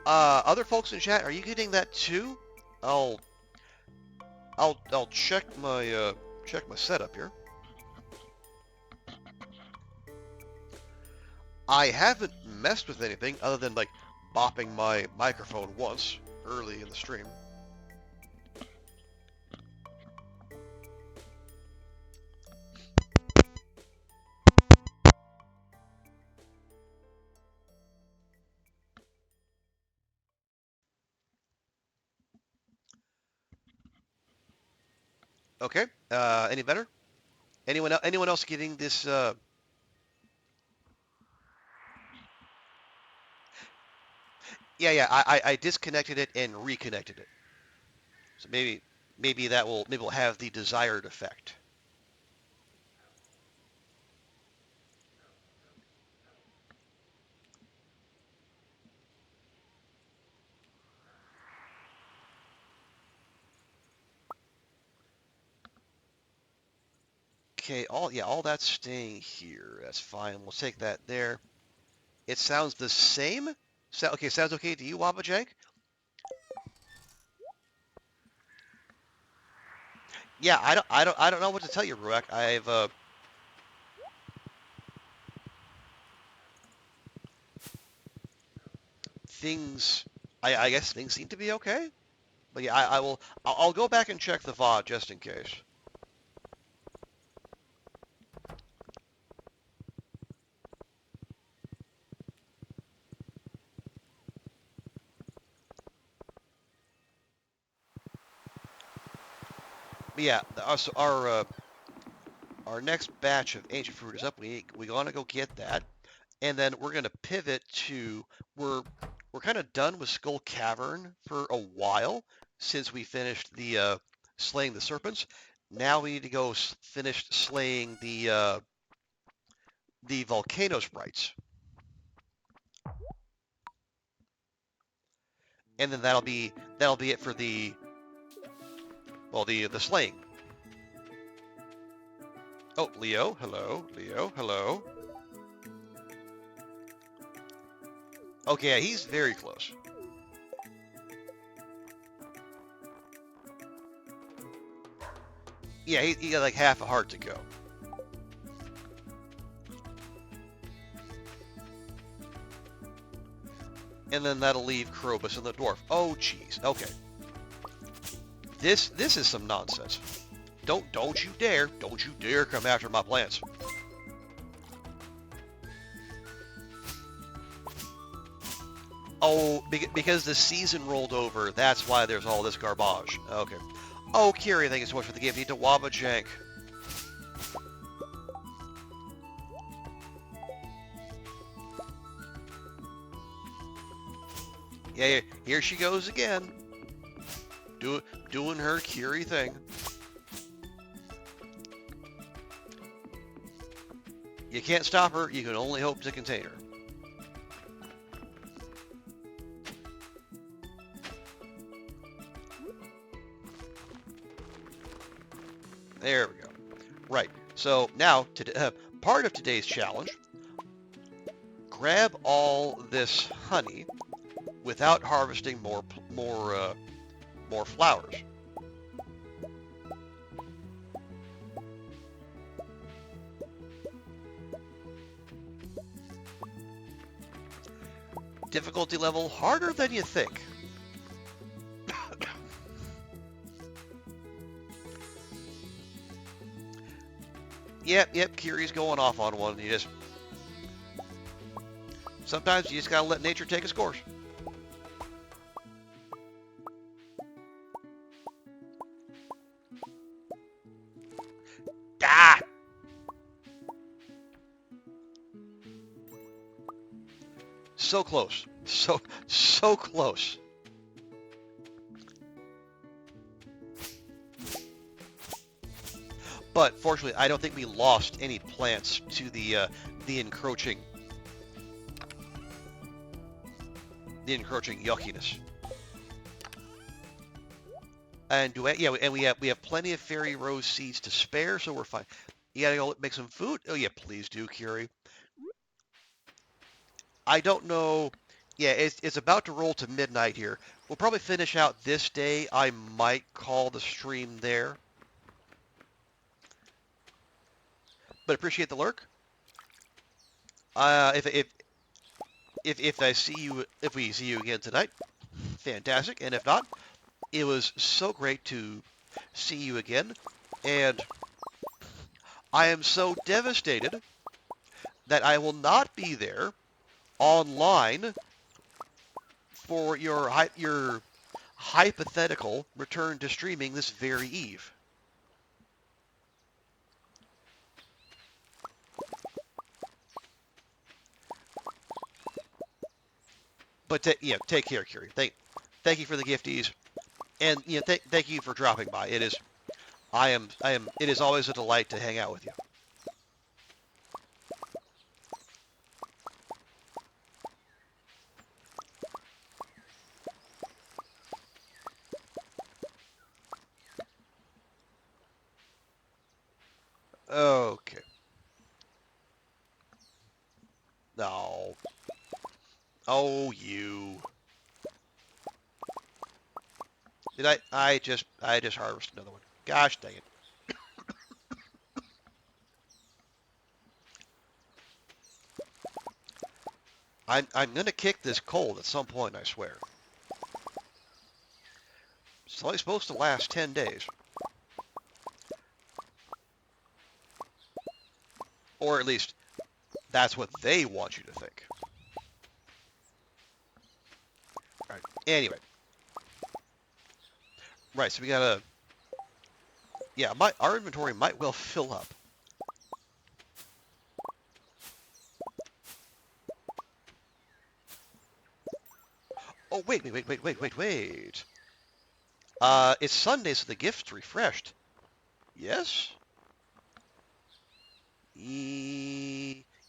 Other folks in chat, are you getting that too? Oh, I'll check my setup here. I haven't messed with anything other than like bopping my microphone once early in the stream. Okay. Any better? Anyone else getting this? Yeah. I disconnected it and reconnected it. So maybe we'll have the desired effect. Okay. All that's staying here. That's fine. We'll take that there. It sounds the same. Okay. Sounds okay to you, Wabajank? Yeah. I don't know what to tell you, Ruek. I've things. I guess things seem to be okay. But yeah, I will. I'll go back and check the VOD just in case. But yeah, our next batch of ancient fruit is up. We gonna go get that, and then we're gonna pivot to we're kind of done with Skull Cavern for a while since we finished the slaying the serpents. Now we need to go finish slaying the volcano sprites, and then that'll be it for the slaying. Oh, Leo, hello, Leo, hello. Okay, yeah, he's very close. Yeah, he got like half a heart to go. And then that'll leave Krobus and the dwarf. Oh, jeez. Okay. This is some nonsense. Don't you dare come after my plants. Oh, because the season rolled over. That's why there's all this garbage. Okay. Oh, Kiri, thank you so much for the gift. Need to Wabajank. Yeah, here she goes again. Doing her Kiri thing. You can't stop her. You can only hope to contain her. There we go. Right. So now, part of today's challenge, grab all this honey without harvesting more flowers. Difficulty level harder than you think. Yep, Kiri's going off on one. Sometimes you just gotta let nature take its course. Ah! So close. So close. But fortunately, I don't think we lost any plants to the encroaching yuckiness. And we have plenty of fairy rose seeds to spare, so we're fine. You gotta go make some food. Oh yeah, please do, Curie. I don't know. Yeah, it's about to roll to midnight here. we'll probably finish out this day. I might call the stream there, but appreciate the lurk. If I see you, if we see you again tonight, fantastic. And if not, it was so great to see you again. And I am so devastated that I will not be there online for your hypothetical return to streaming this very eve. But yeah, take care, Curie. Thank you for the gifties, and thank you for dropping by. It is always a delight to hang out with you. Okay. No. Oh, you. Did I just harvested another one. Gosh dang it. I'm gonna kick this cold at some point, I swear. It's only supposed to last 10 days. Or at least that's what they want you to think. Alright. Anyway. Right, so we gotta yeah, our inventory might well fill up. Oh wait. It's Sunday, so the gift's refreshed. Yes?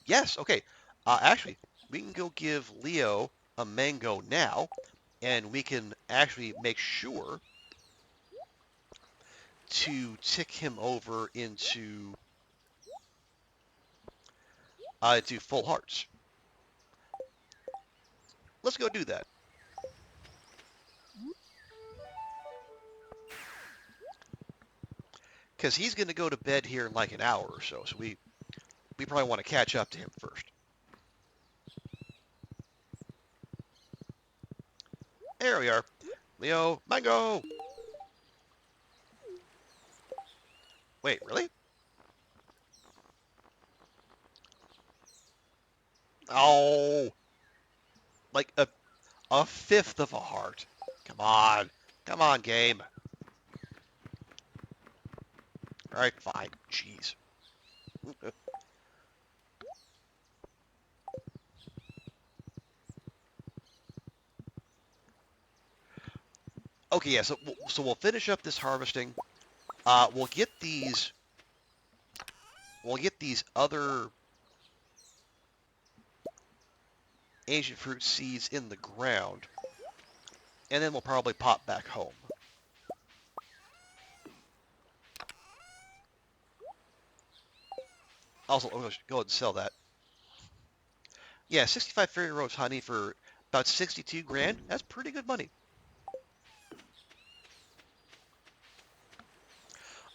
Yes, okay. Actually, we can go give Leo a mango now, and we can actually make sure to tick him over into full hearts. Let's go do that. Because he's going to go to bed here in like an hour or so, so we probably want to catch up to him first. There we are. Leo, mango! Wait, really? Oh, like a fifth of a heart. Come on. Come on, game. All right, fine. Jeez. Okay, yeah, so we'll finish up this harvesting. We'll get these other ancient fruit seeds in the ground, and then we'll probably pop back home. Also, I'll go ahead and sell that. Yeah, 65 fairy rose honey for about 62 grand. That's pretty good money.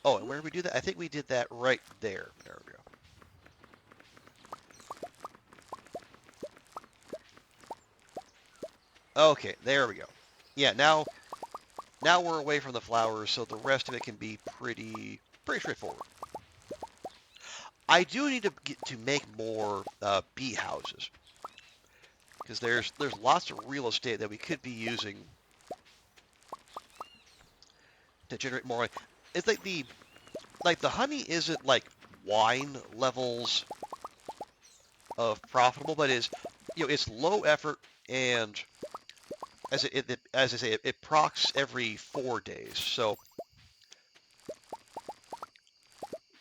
Oh, and where did we do that? I think we did that right there. There we go. Okay, there we go. Yeah, now we're away from the flowers, so the rest of it can be pretty straightforward. I do need to make more bee houses because there's lots of real estate that we could be using to generate more. It's like the honey isn't like wine levels of profitable, but it's low effort, and as I say, it procs every 4 days. So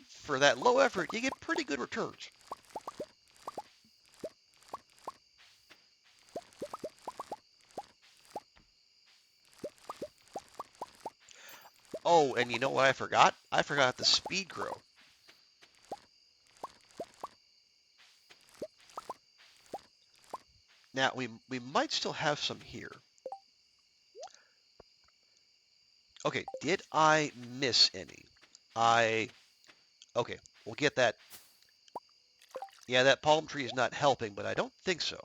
for that low effort, you get pretty good returns. Oh, and you know what I forgot? I forgot the speed grow. Now we might still have some here. Okay, did I miss any? I okay, we'll get that. Yeah, that palm tree is not helping, but I don't think so.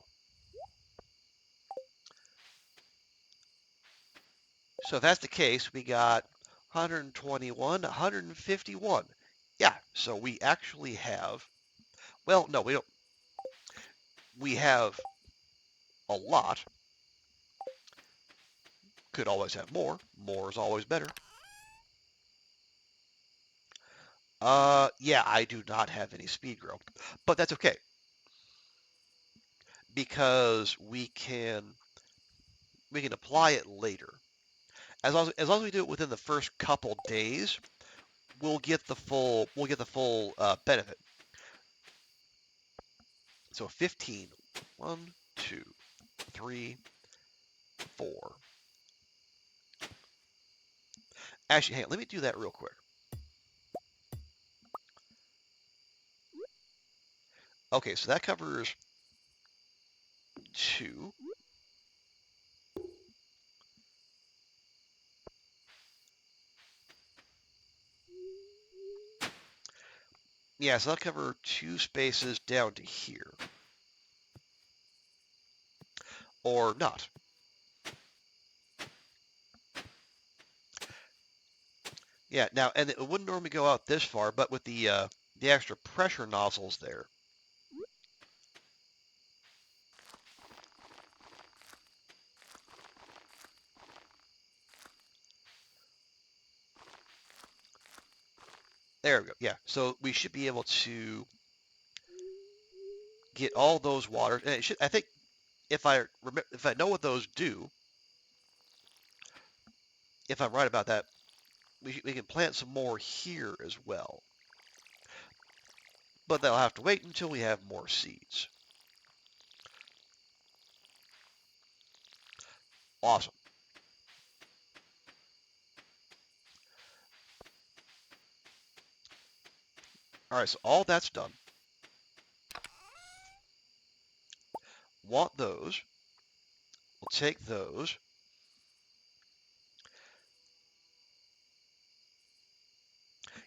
So if that's the case, we got 121, 151. Yeah, so we actually have, well, no, we don't. We have a lot. Could always have more. More is always better. Yeah, I do not have any speed grow, but that's okay because we can apply it later. As long as we do it within the first couple days, we'll get the full benefit. So 15. 1, 2, 3, 4. Actually, hang on, let me do that real quick. Okay, so that covers 2. Yeah, so that'll cover 2 spaces down to here. Or not. Yeah, now, and it wouldn't normally go out this far, but with the extra pressure nozzles there. There we go. Yeah, so we should be able to get all those waters. And it should, I think, if I know what those do, if I'm right about that, we can plant some more here as well. But they'll have to wait until we have more seeds. Awesome. All right, so all that's done. Want those. We'll take those.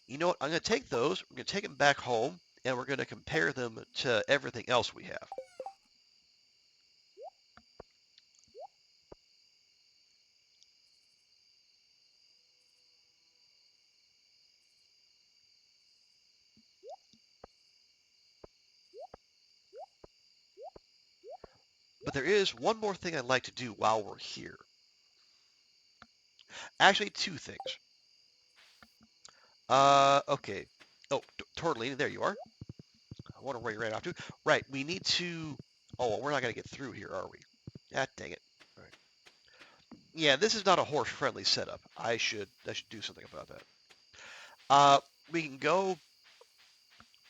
You know what? I'm going to take those. We're going to take them back home, and we're going to compare them to everything else we have. But there is one more thing I'd like to do while we're here. Actually, 2 things. Okay. Oh, Tortellini, there you are. I wonder where you ran off to. Right, we need to... Oh, well, we're not going to get through here, are we? Ah, dang it. All right. Yeah, this is not a horse-friendly setup. I should do something about that. Uh, we can go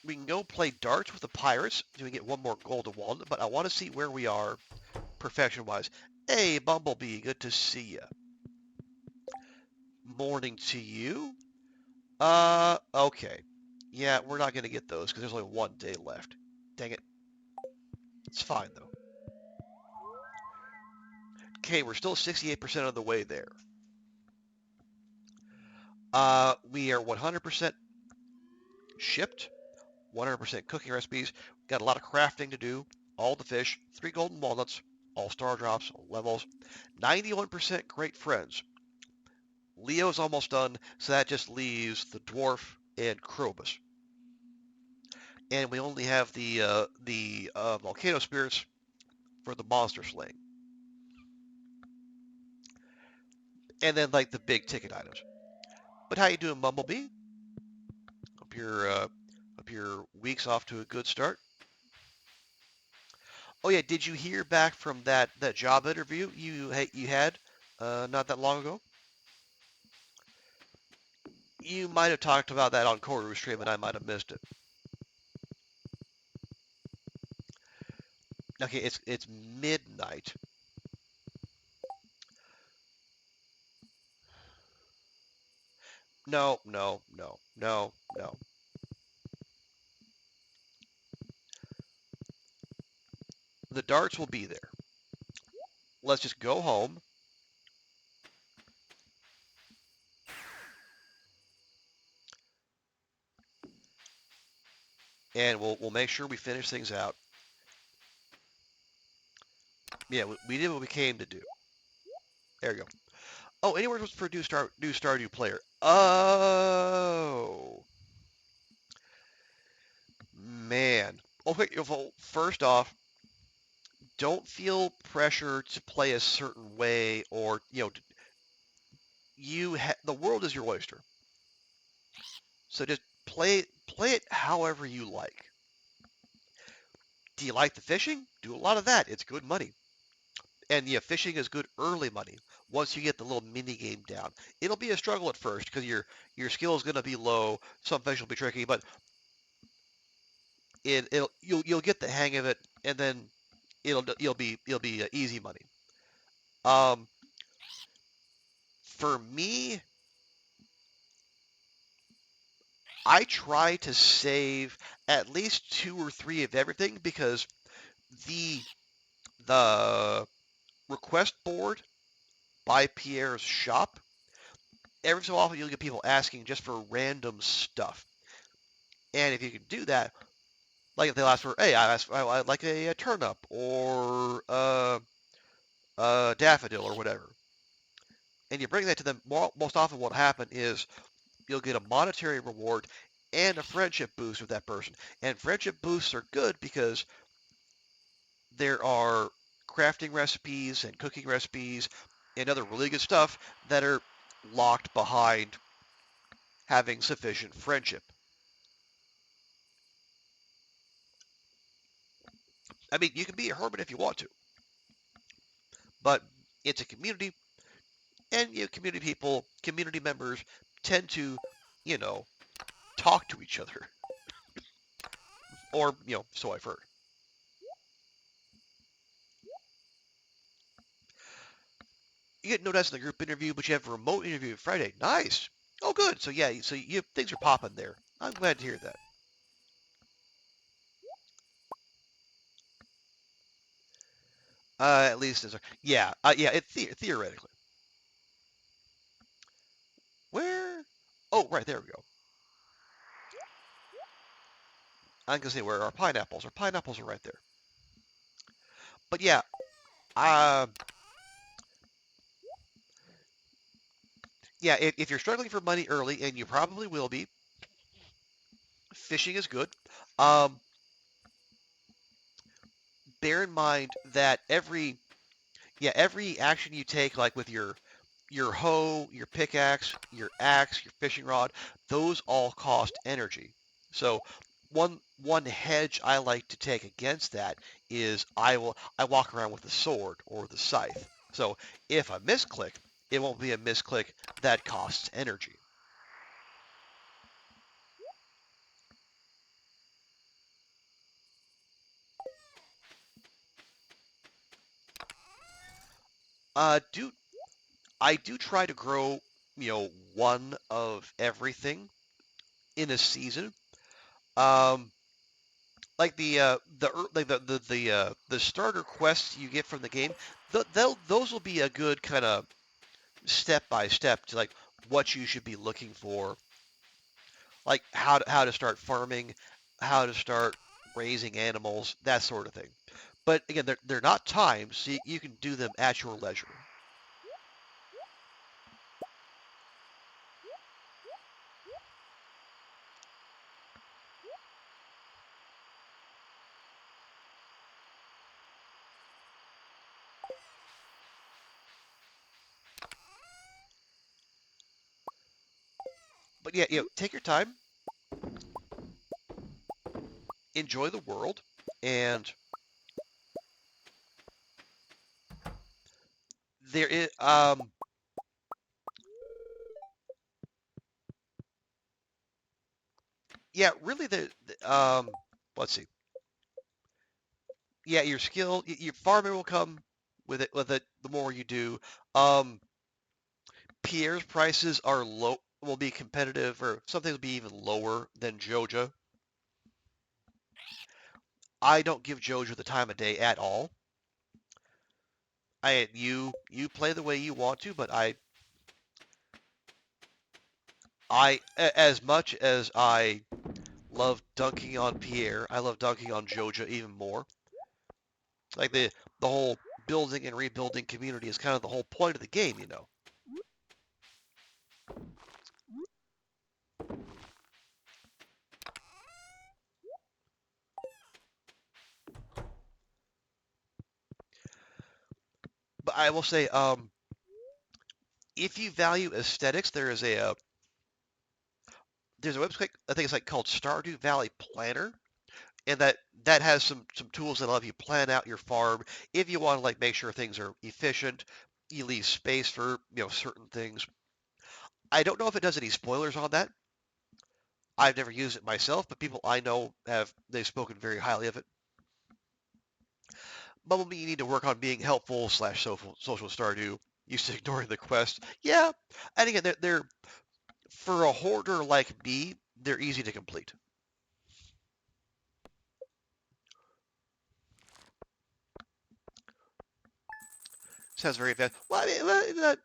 we can go play darts with the pirates. So we get one more golden walnut, but I want to see where we are perfection-wise. Hey, Bumblebee, good to see you. Morning to you. Okay. Yeah, we're not going to get those because there's only 1 day left. Dang it. It's fine, though. Okay, we're still 68% of the way there. We are 100% shipped, 100% cooking recipes. Got a lot of crafting to do. All the fish, 3 golden walnuts, all star drops, all levels, 91% great friends. Leo's almost done, so that just leaves the dwarf and Krobus. And we only have the volcano spirits for the monster slaying. And then like the big ticket items. But how you doing, Bumblebee? Hope your week's off to a good start. Oh yeah, did you hear back from that job interview you had not that long ago? You might have talked about that on Koru stream, and I might have missed it. Okay, it's midnight. No, no, no, no, no. The darts will be there. Let's just go home. and we'll make sure we finish things out. Yeah, we did what we came to do. There you go. Oh, anywhere was for new Stardew player. Oh man. Okay, well, first off, don't feel pressure to play a certain way, or the world is your oyster. So just play it however you like. Do you like the fishing? Do a lot of that. It's good money. And yeah, fishing is good early money. Once you get the little mini game down, it'll be a struggle at first because your skill is going to be low. Some fish will be tricky, but you'll get the hang of it, and then it'll be easy money. Um, for me, I try to save at least two or three of everything because the the request board by Pierre's shop, every so often you'll get people asking just for random stuff. And if you can do that, like if they'll ask for, hey, I'd like a turnip or a daffodil or whatever, and you bring that to them, most often what'll happen is you'll get a monetary reward and a friendship boost with that person. And friendship boosts are good because there are crafting recipes and cooking recipes and other really good stuff that are locked behind having sufficient friendship. I mean, you can be a hermit if you want to, but it's a community, and community people, community members tend to, you know, talk to each other, or so I've heard. You get noticed in the group interview, but you have a remote interview Friday. Nice. Oh, good. So yeah, so things are popping there. I'm glad to hear that. At least as yeah. Theoretically, where? Oh, right there we go. I'm gonna say where are pineapples? Our pineapples are right there. But yeah, uh, yeah. If you're struggling for money early, and you probably will be, fishing is good. Um, bear in mind that every action you take, like with your hoe, your pickaxe, your axe, your fishing rod, those all cost energy. So one hedge I like to take against that is I walk around with the sword or the scythe. So if I misclick, it won't be a misclick that costs energy. Do I do try to grow, one of everything in a season. Um, like the starter quests you get from the game, those will be a good kind of step by step to like what you should be looking for, like how to start farming, how to start raising animals, that sort of thing. But again, they're not timed, so you can do them at your leisure. But yeah, take your time, enjoy the world, and there is yeah, really let's see. Yeah, your skill, your farming will come with it the more you do. Um, Pierre's prices are low, will be competitive, or something will be even lower than Joja. I don't give Joja the time of day at all. You play the way you want to, but as much as I love dunking on Pierre. I love dunking on Joja even more. Like the whole building and rebuilding community is kind of the whole point of the game, you know. But I will say, if you value aesthetics, there's a website I think it's like called Stardew Valley Planner, and that has some tools that help you plan out your farm if you want to like make sure things are efficient. You leave space for certain things. I don't know if it does any spoilers on that. I've never used it myself, but people I know they've spoken very highly of it. Bumblebee, you need to work on being helpful slash social Stardew. Used to ignoring the quest. Yeah, and again, they're for a hoarder like me, they're easy to complete. Sounds very fast. Well, I mean,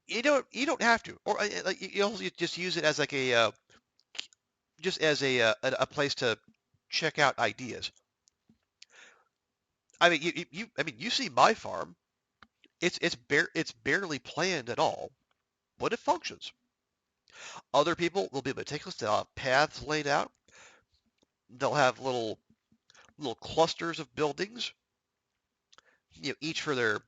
you don't have to, or like you also just use it as like just as a place to check out ideas. I mean, I mean, you see my farm. It's barely planned at all, but it functions. Other people will be meticulous. They'll have paths laid out. They'll have little clusters of buildings, each for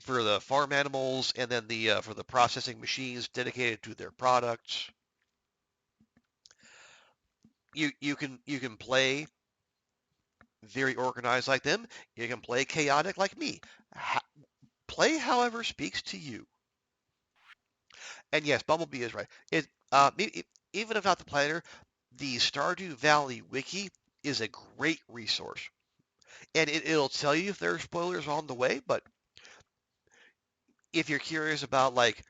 for the farm animals, and then the for the processing machines dedicated to their products. You can play very organized like them. You can play chaotic like me. Play however speaks to you. And yes, Bumblebee is right. Even if not the planner, the Stardew Valley wiki is a great resource, and it'll tell you if there are spoilers on the way. But if you're curious about like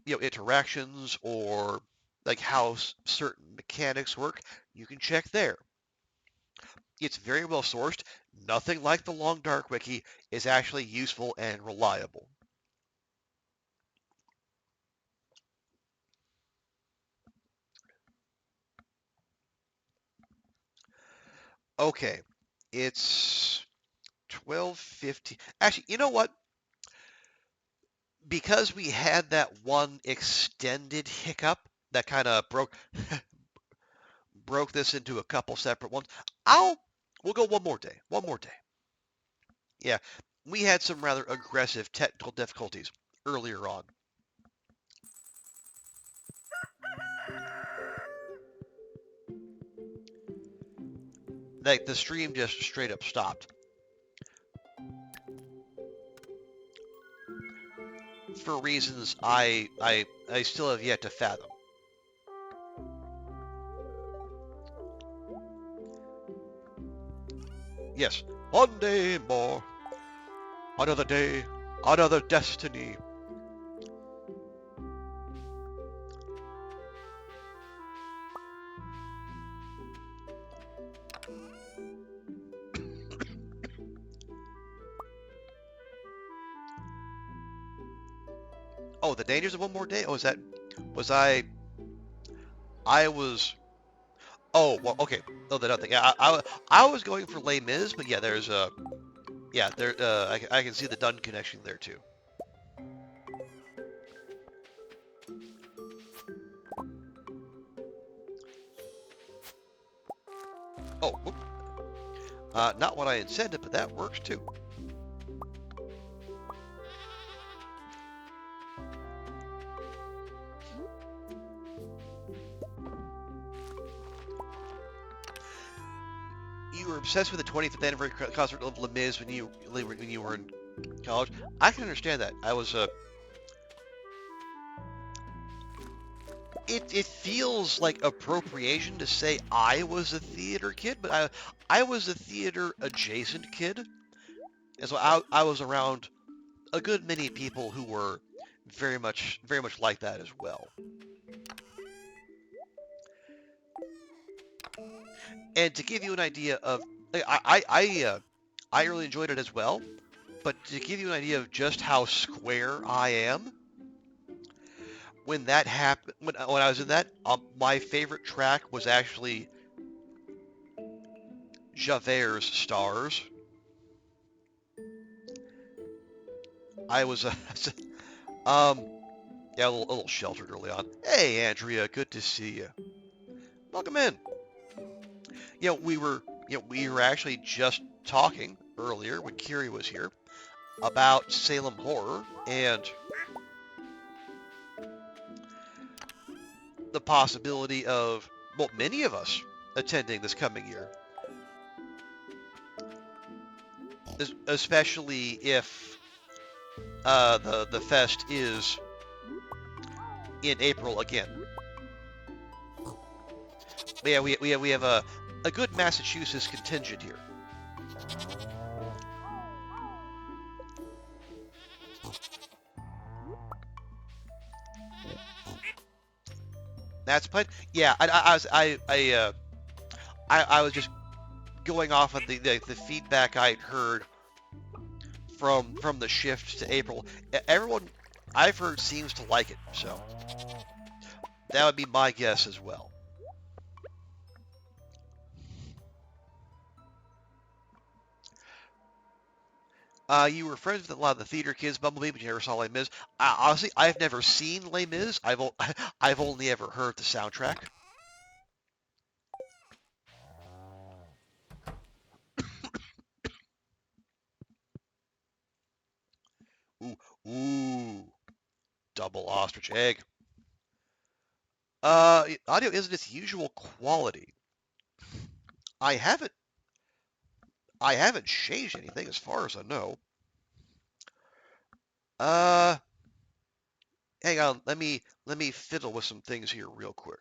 interactions or like how certain mechanics work, you can check there. It's very well sourced. Nothing like the Long Dark wiki is actually useful and reliable. Okay, it's 12:50. Actually, you know what? Because we had that one extended hiccup that kind of broke this into a couple separate ones. We'll go one more day. One more day. Yeah, we had some rather aggressive technical difficulties earlier on. Like the stream just straight up stopped for reasons I still have yet to fathom. Yes, one day more, another day, another destiny. Oh, the dangers of one more day. Oh, is that was I was. Oh, well, okay. No, the nothing. Yeah, I was going for Les Mis, but yeah, there's a yeah there. I can see the Dun connection there too. Oh, whoop. Not what I intended, but that works too. You were obsessed with the 25th anniversary concert of Les Mis when you were in college. I can understand that. It feels like appropriation to say I was a theater kid, but I was a theater adjacent kid, and so I was around a good many people who were very much like that as well. And to give you an idea of, I really enjoyed it as well. But to give you an idea of just how square I am, when that happened, when I was in that, my favorite track was actually Javert's Stars. I was um yeah, a little sheltered early on. Hey, Andrea, good to see you. Welcome in. We were actually just talking earlier when Kiri was here about Salem Horror and the possibility of, well, many of us attending this coming year, especially if the fest is in April again. But yeah, we have a good Massachusetts contingent here. That's plenty. Yeah, I was just going off of the feedback I'd heard from the shift to April. Everyone I've heard seems to like it, so that would be my guess as well. You were friends with a lot of the theater kids, Bumblebee, but you never saw Les Mis. Honestly, I've never seen Les Mis. I've only ever heard the soundtrack. Ooh, ooh, double ostrich egg. Audio isn't its usual quality. I haven't I haven't changed anything as far as I know. Uh, hang on. Let me fiddle with some things here real quick.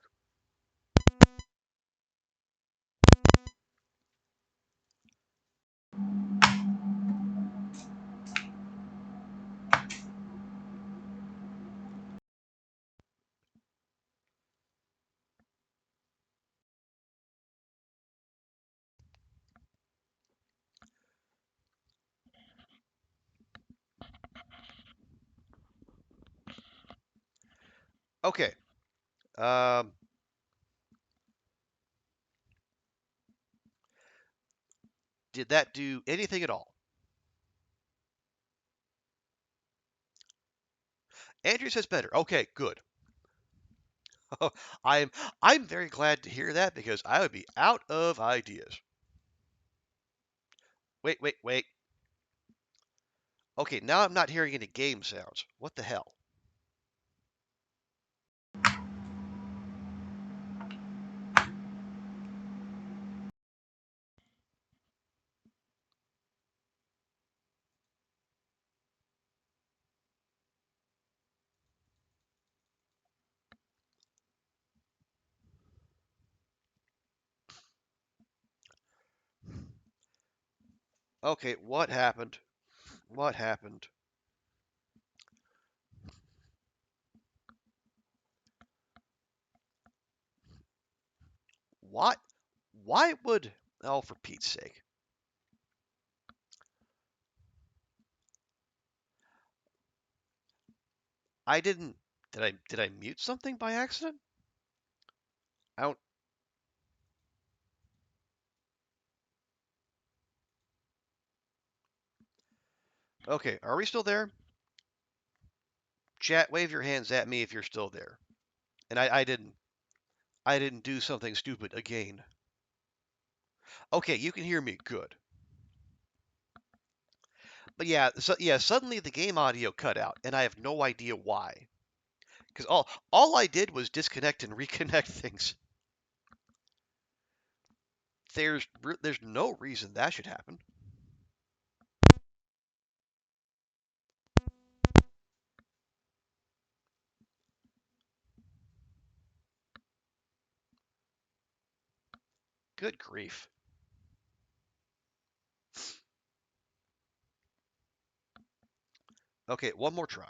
Okay. Um, did that do anything at all? Andrew says better. Okay, good. I'm I'm very glad to hear that because I would be out of ideas. Wait, wait, wait. Okay, now I'm not hearing any game sounds. What the hell? Okay, what happened? What happened? What? Why would? Oh, for Pete's sake! I didn't. Did I mute something by accident? I don't. Okay, are we still there? Chat, wave your hands at me if you're still there. And I didn't. I didn't do something stupid again. Okay, you can hear me. Good. But yeah, suddenly the game audio cut out, and I have no idea why. Because all I did was disconnect and reconnect things. There's no reason that should happen. Good grief. Okay, one more try.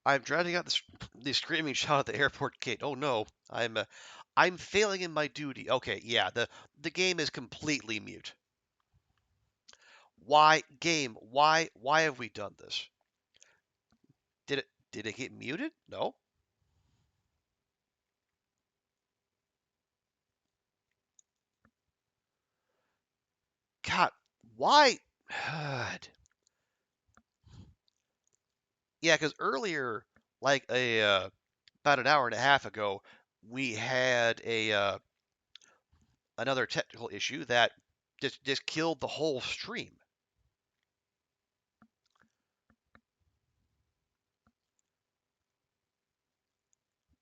I'm drowning out The screaming shot at the airport gate. Oh no, I'm failing in my duty. Okay, yeah, the game is completely mute. Why game? Why have we done this? Did it get muted? No. God, why? God. Yeah, because earlier, like about an hour and a half ago, we had a another technical issue that just killed the whole stream.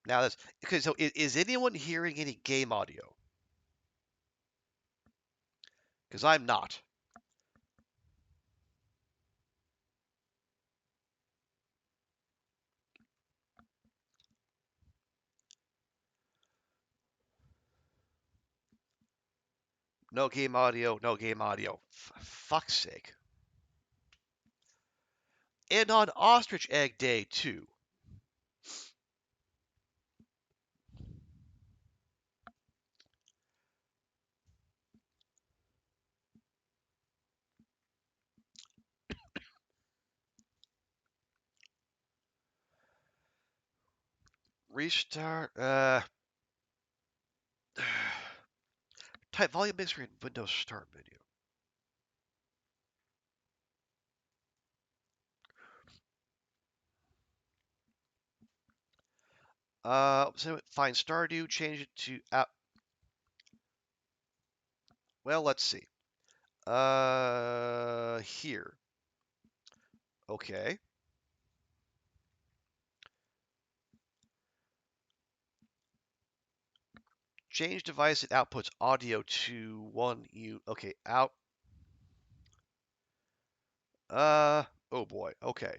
Now that's okay. So is anyone hearing any game audio? Because I'm not. No game audio. No game audio. Fuck's sake. And on Ostrich Egg Day too. Restart. Type volume mixer in Windows Start menu. So find Stardew, change it to app. Well, let's see. Here. Okay. Change device that outputs audio to one U. Okay, out. Oh boy. Okay.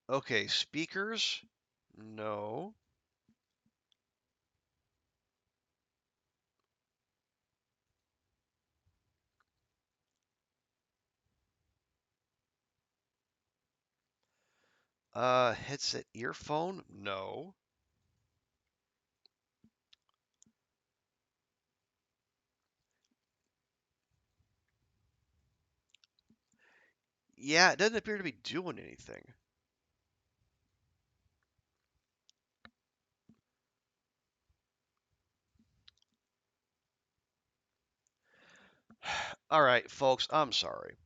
Okay, speakers. No. Headset earphone. No. Yeah, it doesn't appear to be doing anything. All right, folks. I'm sorry.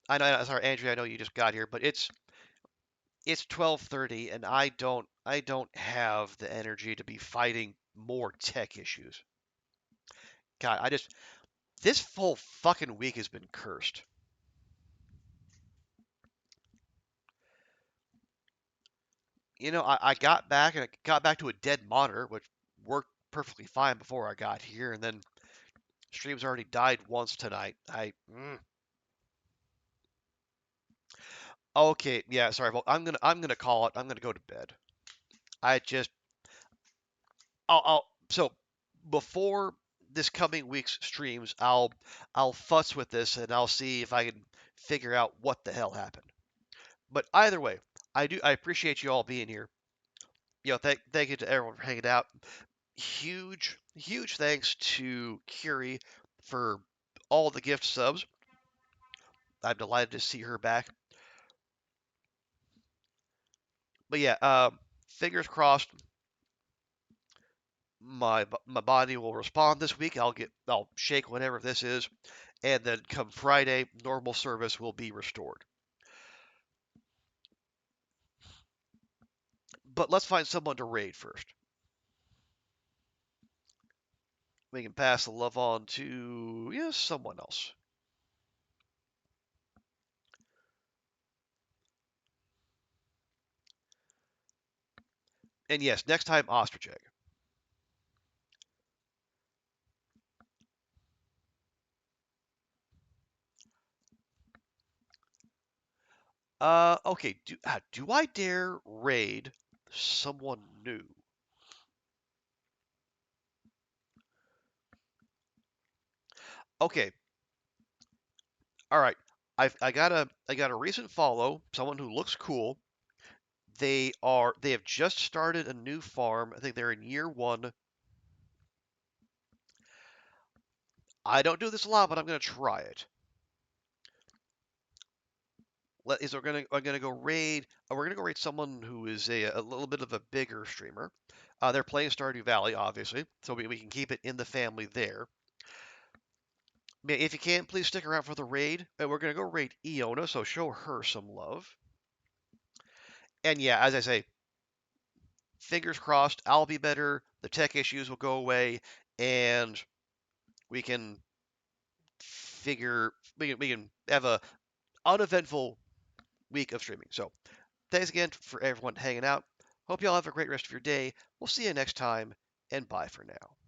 Sorry, Andrea. I know you just got here, but it's 12:30, and I don't have the energy to be fighting more tech issues. God, this whole fucking week has been cursed. I got back and I got back to a dead monitor, which worked perfectly fine before I got here, and then stream's already died once tonight. Okay, yeah, sorry, well, I'm gonna call it. I'm gonna go to bed. I just so before this coming week's streams, I'll fuss with this and I'll see if I can figure out what the hell happened. But either way, I appreciate you all being here. Thank you to everyone for hanging out. Huge thanks to Curie for all the gift subs. I'm delighted to see her back. But yeah, fingers crossed. My body will respond this week. I'll shake whatever this is, and then come Friday, normal service will be restored. But let's find someone to raid first. We can pass the love on to someone else. And yes, next time ostrich egg. Okay. Do I dare raid someone new? Okay, all right. I got a recent follow, someone who looks cool. They have just started a new farm. I think they're in year one. I don't do this a lot, but I'm gonna try it. We're gonna go raid. We're gonna go raid someone who is a little bit of a bigger streamer. They're playing Stardew Valley, obviously, so we can keep it in the family there. If you can, please stick around for the raid. We're gonna go raid Iona, so show her some love. And yeah, as I say, fingers crossed, I'll be better. The tech issues will go away, and we can we can have a uneventful week of streaming. So thanks again for everyone hanging out. Hope you all have a great rest of your day. We'll see you next time, and bye for now.